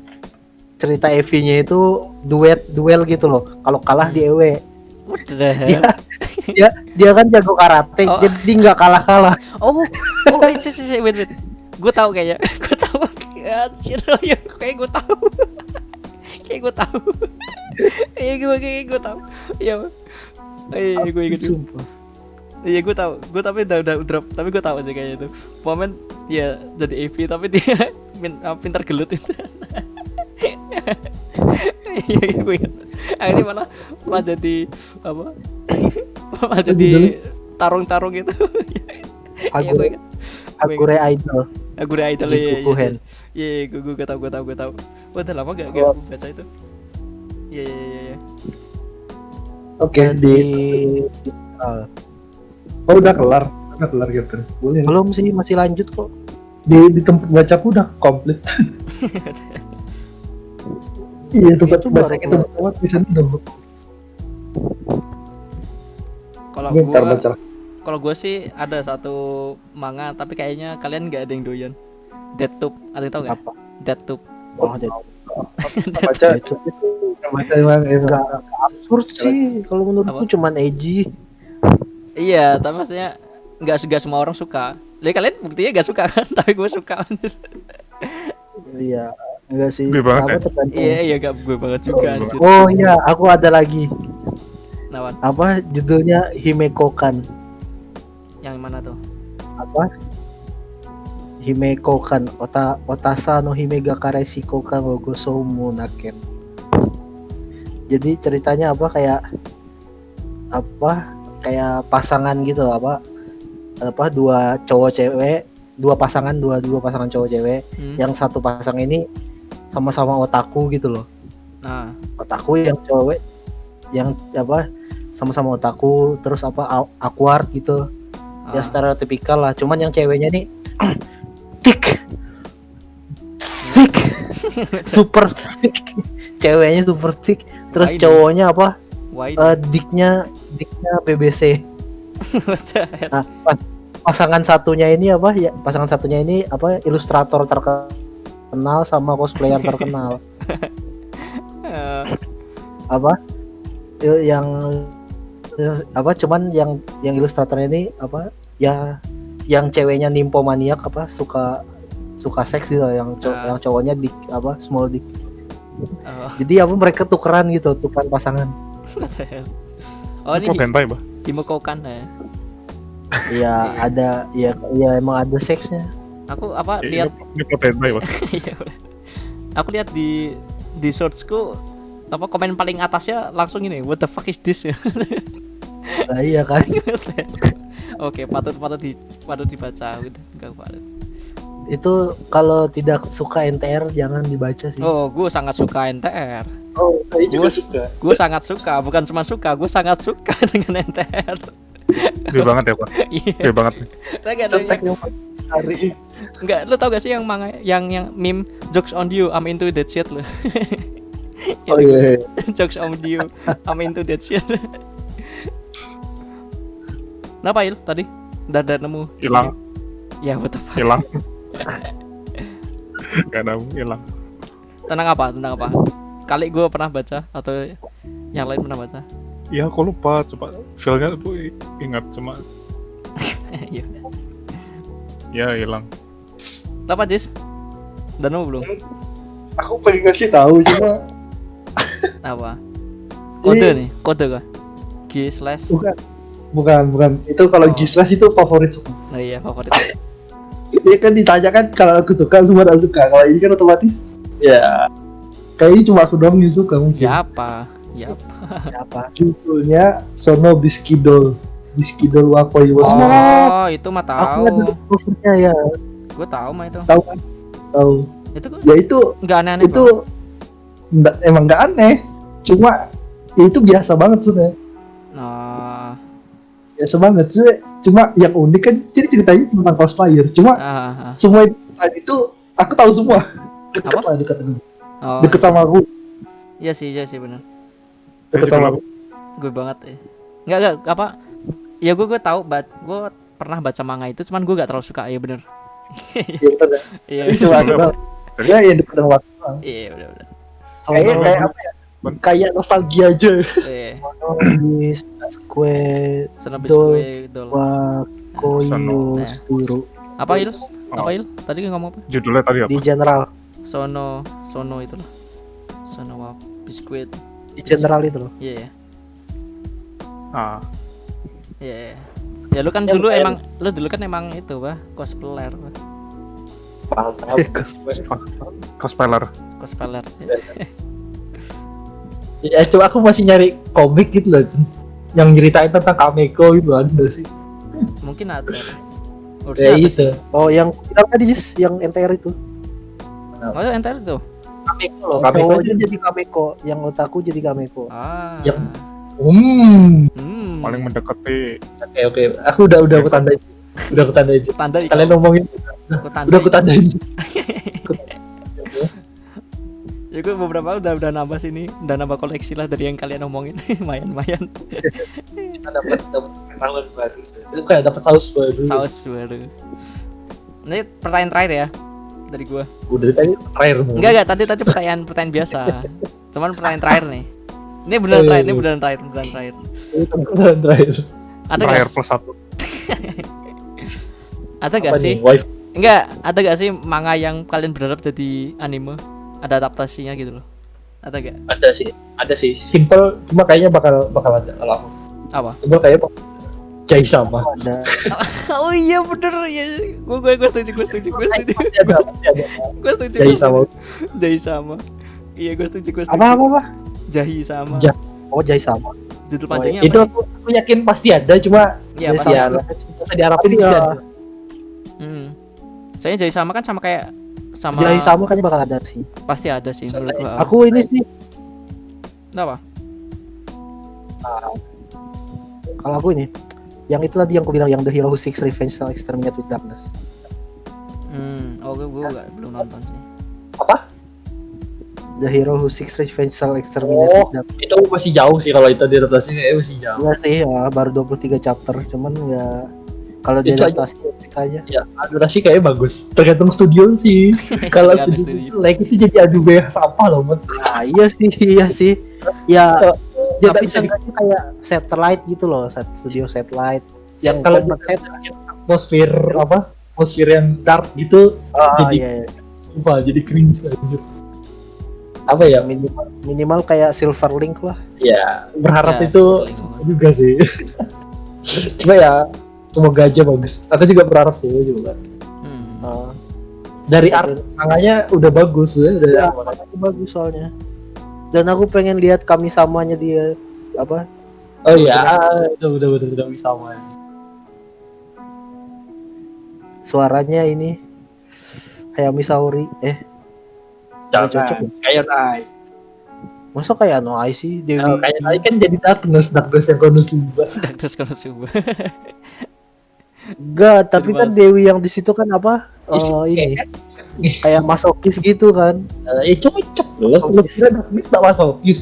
cerita Evi-nya itu duel gitu loh. Kalau kalah di EW. What the hell? Dia kan jago karate, Oh. jadi nggak kalah. Oh, wait. Gue tahu kayaknya. Gue tahu. Anjir, ya kayak gue tahu. Kayak gue tahu. Kayak gue tahu. Iya. Gue inget. Sumpah. Iya gue tahu. Gue tapi udah drop. Tapi gue tahu sih kayaknya itu. Momen ya jadi AV tapi dia pintar gelut itu. Iya gue inget. Ini malah jadi apa? Malah jadi tarung-tarung gitu. Iya gue inget. Agure Idol. Agure Idol Jikuku ya. Hen. Iya, gue tahu. Wah, udah lama gak baca itu. Iya. Oke, di oh udah kelar gitu. Boleh. belum sih, masih lanjut kok. Di tempat bacaku udah komplit. Iya, tempat Itu baca baru kita pertama bisa udah. Kalau gue sih ada satu manga tapi kayaknya kalian nggak ada yang doyan. Deathloop, ada yang tahu nggak? Apa? Deathloop. Oh, jadi Baca itu baca emang enggak absurd sih kalau menurutku, Apa? cuman edgy. Iya, tapi maksudnya nggak semua orang suka. Jadi kalian buktinya nggak suka kan? Tapi gue suka. Iya, enggak sih. Gue banget ya? Tergantung. Iya gak gue banget juga anjir. Oh iya, aku ada lagi. Nawan, Apa judulnya Himekokan? yang mana tuh? Apa? Himekokan Otasa no Hime ga Kareshi Kokan wo Gosoumu Naken. Jadi ceritanya kayak pasangan gitu, apa dua cowok cewek, dua pasangan cowok cewek. Yang satu pasang ini sama-sama otaku gitu loh. Nah, Otaku yang cewek yang sama-sama otaku, terus awkward gitu. Ya stereotipikal lah, cuman yang ceweknya nih thick super thick, ceweknya super thick, terus Why cowoknya why? dicknya BBC. What the hell? Nah, pasangan satunya ini ilustrator terkenal sama cosplayer terkenal. Cuman yang ilustratornya ini yang ceweknya nymphomaniac, suka seks gitu, yang cowoknya small dick. Jadi mereka tukeran pasangan. What the hell? Oh Kok ini hentai, Bah? Himekokan ya. Iya, ada ya emang ada seksnya. Aku Iya, lihat ini kok hentai, Bah? Iya, boleh. Aku lihat di searchku komen paling atasnya langsung ini, what the fuck is this? Nah, iya kan. Oke, patut dibaca gitu. Enggak patut. Itu kalau tidak suka NTR jangan dibaca sih. Oh, gue sangat suka NTR. Oh, saya juga Gue- suka. Gue sangat suka, bukan cuma suka, gue sangat suka dengan NTR. Gue banget ya, Pak. Iya. Gue banget. Hari Enggak, lu tau gak sih yang manga yang meme jokes on you, I'm into that shit lu. oh iya. Jokes on you, I'm into that shit. Kenapa Il tadi? Udah nemu. Hilang, Ya, what the fuck. hilang. Gak nemu, hilang. Tentang apa? Kali gue pernah baca atau yang lain pernah baca? Iya, aku lupa. Coba feel-nya tuh ingat, cuma Iya. ya hilang. Apa Jis? Udah nemu belum? Aku pengen ngasih tahu cuma Apa? Kode nih, kode kah? G/. bukan. Itu kalau Oh. Gislas itu favorit suka. Nah iya favorit. Dia kan ditanya kan kalau aku suka semua orang suka. Kalau ini kan otomatis ya kayaknya cuma aku doang yang suka mungkin. Ya apa? Apa? Judulnya Sono Biskidol Wakoi Oh, Wasu. itu mah Aku ada tahu. covernya ya. Gue tahu mah itu. Tahu kan? Tahu. Itu Ya itu nggak aneh-aneh. itu emang nggak aneh. Cuma ya itu biasa banget sebenarnya. Nah, Biasa banget sih. Cuma yang unik kan jadi ceritanya tentang cosplayer. Cuma semua itu aku tahu semua. Dekat Apa? lah dekat Oh, deket sama aku. iya sih benar. Deket sama aku. Gue banget ya. Enggak apa? Ya gue tahu, gue pernah baca manga itu, cuman gue gak terlalu suka ya bener. Iya betul kan? Iya. Tapi cuma ada ya yang dekat dengan waktu. Iya, udah. Kayaknya kayak apa ya? Kayak nostalgia aja. Iya. Bisque Sono Dol. biskuit dol. Koyo Nah. Suru Apa Il? Oh. Apa Il? Tadi ngomong apa? Judulnya tadi apa? di general Sono itu loh. Sono wap biskuit. di general itu loh. Iya. Ah, Iya. Ya lu kan Yang dulu kayak- emang lu dulu kan emang itu, Bah, cosplayer, Bah. Mantap. cosplayer. Cosplayer. Ya itu aku masih nyari komik gitu loh, Cun. Yang nyeritain tentang Kameko gitu ada sih. Mungkin ada. Ya Harusnya ada sih. itu. Oh yang bilang tadi Jis, yang NTR itu. Oh, ya, entar itu. Kameko loh, Kameko Cowoknya aja. jadi Kameko, yang otaku jadi Kameko. Ah. Yap. Hmm. Paling mendekati Oke. Aku udah aku tandain. Udah aku tandain. Tanda Kalian ngomongin aku tanda. udah aku tandain. Ya gue beberapa udah nambah sini, udah nambah koleksi lah dari yang kalian omongin. Lumayan. Kita dapat pengetahuan baru. Itu kayak dapat saus baru. Saus baru. Ini pertanyaan terakhir ya dari gua. Udah tadi terakhir mau. Enggak, tadi pertanyaan biasa. Cuman pertanyaan terakhir nih. Ini beneran terakhir, ini beneran terakhir. Terakhir. Ada terakhir gak? plus 1. Ada gak Apa sih? nih? Wife. Enggak, ada gak sih manga yang kalian berharap jadi anime? Ada adaptasinya gitu loh. Ada gak? Ada sih. Simple cuma kayaknya bakal ada kalau aku. Apa? Simple kayaknya Jai sama. Ada Oh iya bener ya. Gue setuju. Pasti ada. Gue setuju. Jai sama. Jai sama. Iya gue setuju. apa? Jahi sama. Ja- Oh Jai sama. Judul panjangnya Itu apa? aku yakin pasti ada cuma Iya, Jai pasti ya, ada. bisa diharapin Tapi pasti ya, ada. Soalnya Jai sama kan sama kayak sama. Jai sama kan bakal ada sih. Pasti ada sih menurut gua. Aku ini sih Apa? kalau aku ini yang itu tadi yang aku bilang yang The Hero Who Seeks Revenge shall exterminate with darkness. Gue belum nonton sih. Apa? The Hero Who Seeks Revenge shall exterminate Oh. with darkness. Itu masih jauh sih kalau itu diadaptasi masih jauh. Iya sih ya, baru 23 chapter cuman nggak kalau Itu aja. diadaptasi epic aja. Ya, adaptasi kayaknya bagus. Tergantung studio sih. Kalau Tergantung studio studio. like itu jadi adu banyak sampah loh, Mas. Nah, iya sih. Ya, Dia tapi bisa seenggaknya kayak satellite gitu loh, studio satellite yang kalau kompeten. atmosfer apa? Atmosfer yang dark gitu jadi Iya, iya. sumpah jadi cringe anjir. Apa ya? Minimal kayak Silverlink lah. Ya, berharap Ya, itu Silverlink. juga sih. Cuma ya semoga aja bagus. Aku juga berharap sih juga. Uh, Dari art manganya udah bagus ya, dari Ya. art manganya. itu bagus soalnya. Dan aku pengen lihat kami samanya dia apa? Oh iya, itu udah bisa main. Suaranya ini Hayami Saori. Nggak cocok ya? Kayak Nai. Masa kayak Noai sih Dewi? Nah, kayak Nai kan jadi darkness yang Konosuba. Terus kalau subuh. Enggak, tapi kan bahas. Dewi yang di situ kan apa? Ini kayak masokis gitu kan. Cocok loh. Lu kira darkness tak masokis?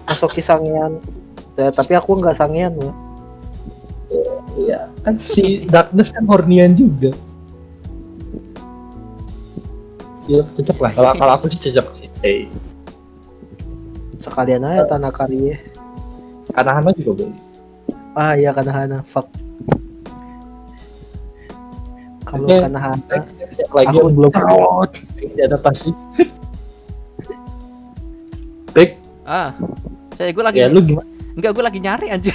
Masokis sangean. Ya, tapi aku nggak sangean loh. Iya, kan si darkness kan hornian juga. Ya cocok lah. Kalau aku sih cocok sih. Sekalian aja Tanakari. Karena Hana juga boleh. Ah iya Kanahana, fuck. Kalau Oke. Kanahana, Siapa lagi aku yang belum terot. diadaptasi? Rick, Gue lagi. ya lu gimana? Enggak, gue lagi nyari anjir.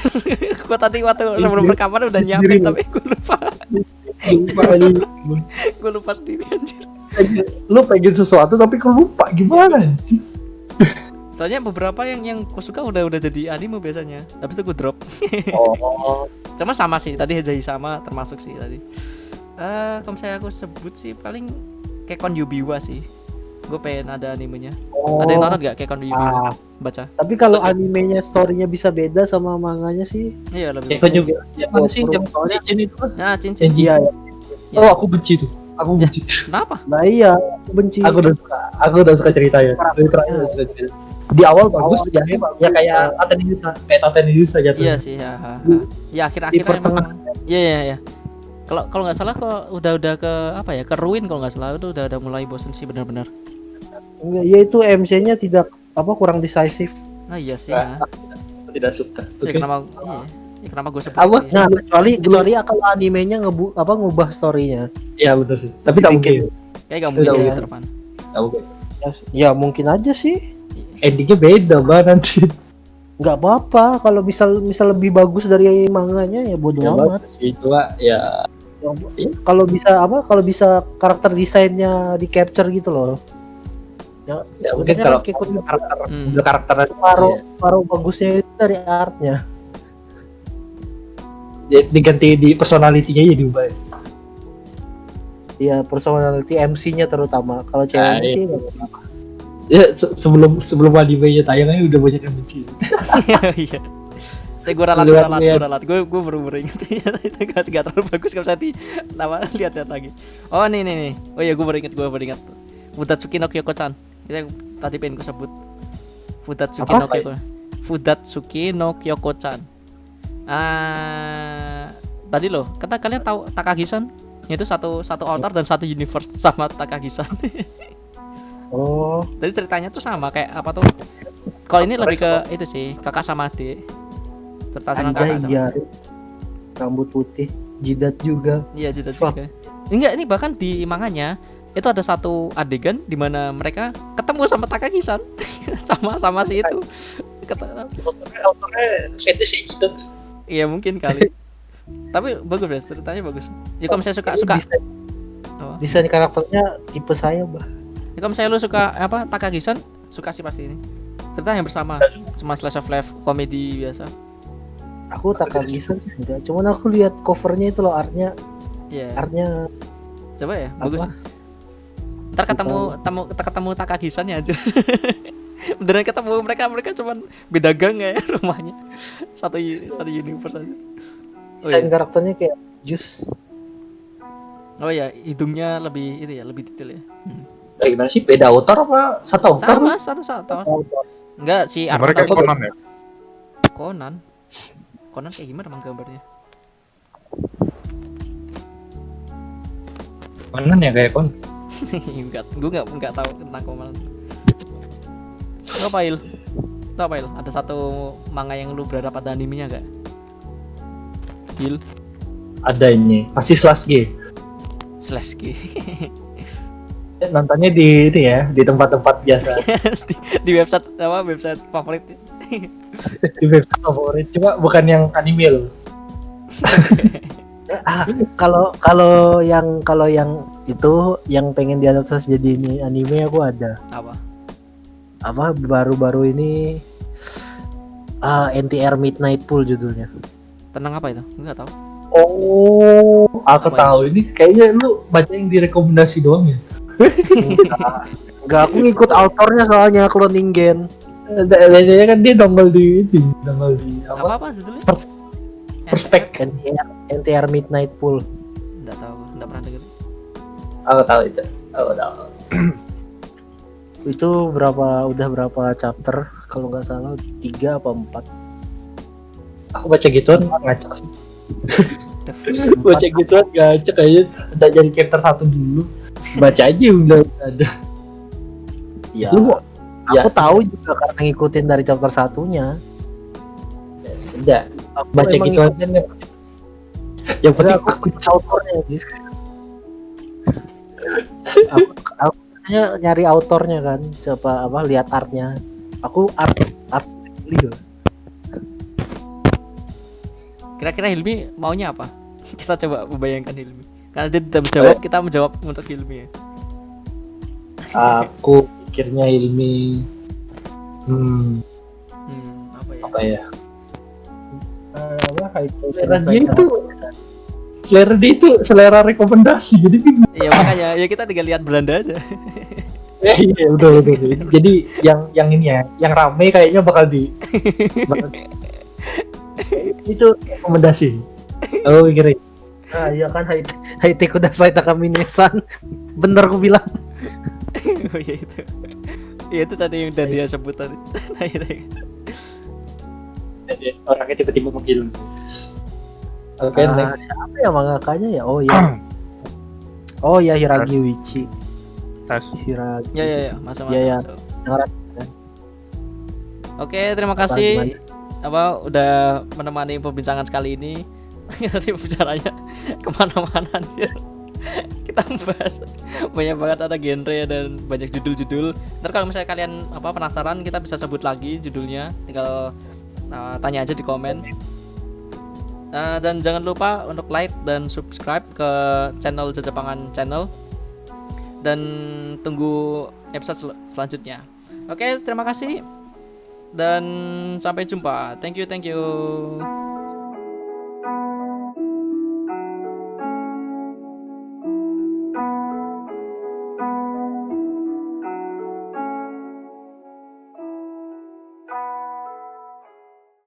Gue tadi waktu Iya. sebelum rekaman udah nyiapin tapi gue lupa. Gue lupa sendiri anjir. Lu pengen sesuatu tapi kau lupa gimana? Soalnya beberapa yang gue suka udah jadi anime biasanya. Habis itu gue drop. Oh, Cuma sama sih, tadi Jai sama termasuk sih tadi. Kalau misalnya aku sebut sih paling Kekon Yubiwa sih. Gue pengen ada animenya. Ada yang nonton gak Kekon Yubiwa? Ah, Baca. tapi kalau animenya story-nya bisa beda sama manganya sih. Iya lebih. Eko juga. Ya mana sih yang cincin itu kan? Nah, cincin. Iya, ya. Oh, aku benci tuh. Aku benci. Kenapa? Nah iya, aku benci. Aku udah suka ceritanya. Dari terakhir udah suka cerita. Di awal bagus ya, ya kayak Taten Yusa jatuh. Iya sih, ya. Ya Di akhir-akhirnya pertengahan. emang. Iya. Kalau nggak salah kok udah ke apa ya, ke Ruin kalau nggak salah, itu udah mulai bosen sih benar-benar. Ya itu MC-nya tidak kurang decisive. Nah iya sih Nah, ya. Tidak suka. Ya, Oke. kenapa gue sebut Apa? itu ya. Nah, kecuali kalau animenya ngubah story-nya. Ya benar sih. Tapi tak mungkin. Kayak gak mungkin Udah, sih udah. terpan. Tak mungkin. Ya mungkin aja sih. Endingnya beda banget nanti. Nggak apa-apa kalau misal lebih bagus dari manganya ya bodo Ya amat. bagus sih, cuma ya Kalau bisa karakter desainnya di capture gitu loh. ya mungkin sebenarnya kalau kan ikut karakter paruh bagusnya itu dari artnya. diganti di personality-nya ya diubah. Iya, personality MC-nya terutama. Kalau ceweknya sih nggak apa-apa. Ya sebelum animenya tayangnya udah banyak yang benci. Iya. Saya gue ralat. Gue baru ingat itu gak terlalu bagus kalau saya lihat lagi. Oh nih. Oh iya gue baru ingat. Fudatsuki no Kyoko-chan. Itu yang tadi pengen gue sebut. Fudatsuki no Kyoko-chan. Tadi loh, kalian tahu Takagi-san? Itu satu altar dan satu universe sama Takagi-san. Oh, Jadi ceritanya tuh sama kayak apa tuh? Kalau ini lebih ke itu sih, kakak sama adik. Cerita sama anjay kakak sama. iya. Rambut putih, jidat juga. Iya, jadi Fuck. juga. Enggak, ini bahkan di manganya itu ada satu adegan di mana mereka ketemu sama Takagi-san. sama si itu. Autornya fetish gitu. Iya, mungkin kali. Tapi bagus ya, ceritanya bagus. Ya kalau saya suka. Oh. Desain karakternya tipe saya, Bah. Ya kalau misalnya lu suka apa Takagi-san, suka sih pasti ini. Cerita yang bersama, cuma slice of life komedi biasa. Aku Takagi-san sih enggak. Cuman aku lihat covernya itu loh, artnya Iya. Coba ya, bagus. apa? Ntar ketemu Takagi-san ya aja. Beneran ketemu mereka cuman beda gang ya rumahnya. Satu universe aja. Oh Desain iya. karakternya kayak jus. Oh iya, hidungnya lebih itu ya, lebih detail ya. Nah, gimana sih? Beda autor apa satu autor? Sama satu. Enggak si Arman Mereka tadi Conan ya. Conan kayak gimana emang gambarnya? Mana ya kayak kon? gue enggak tahu tentang Conan. Lo apa Il? Ada satu manga yang lu berharap ada animenya enggak? Il Ada ini. Pasti slash G. /G. Nontonnya di itu ya, di tempat-tempat biasa. di website favorit. Di website favorit. Cuma bukan yang anime loh. Kalau yang itu yang pengen diadaptasi jadi ini anime aku ada. Apa baru-baru ini NTR Midnight Pool judulnya. Tentang apa itu? Enggak tahu. Oh, aku Apa tahu ini. Kayaknya lu baca yang direkomendasi doang ya. Enggak, aku ngikut autornya soalnya Cloning Gen. Biasanya kan dia nongol di Apa judulnya? Perspektif. NTR Midnight Pool. Enggak tahu, enggak pernah dengar. Aku tahu itu. Aku tahu. Itu udah berapa chapter kalau nggak salah 3 apa 4. Aku baca gituan ngacak sih. Baca gituan ngacak aja. Udah jadi chapter 1 dulu. Baca aja udah ada. Ya, Lu aku tahu juga karena ngikutin dari chapter 1-nya. udah Aku baca emang gitu aja nih. Yang penting aku autornya gitu. aku nyari autornya kan, siapa lihat artnya. Aku art beli loh. Kira-kira Hilmi maunya apa? Kita coba membayangkan Hilmi. Karena dia tidak menjawab, kita menjawab untuk Hilmi ya. Aku pikirnya Ilmi Apa ya? Selera dia itu selera rekomendasi, jadi bingung. Iya makanya ya kita tinggal lihat Belanda aja. Iya betul. Jadi yang ini ya, yang rame kayaknya bakal itu rekomendasi. Aku pikirin. Iya kan, Haiti Kudasai Takamine-san. Bener aku bilang. Oh iya itu. Iya itu tadi yang udah dia sebut tadi. Orangnya tiba-tiba menghilang. Oke, next. Siapa ya mangakanya ya? Oh ya. Oh ya, Hiragi Wichi. Tes. Hiragi. Ya, masa. Ya. masuk. Dengar. Oke, terima kasih udah menemani perbincangan sekali ini. Nanti pembicaranya kemana-mana anjir. Kita bahas banyak banget, ada genre dan banyak judul-judul. Ntar kalau misalnya kalian penasaran, kita bisa sebut lagi judulnya, tinggal tanya aja di komen. Dan jangan lupa untuk like dan subscribe ke channel Jajapangan Channel, dan tunggu episode selanjutnya. Oke, terima kasih dan sampai jumpa. Thank you.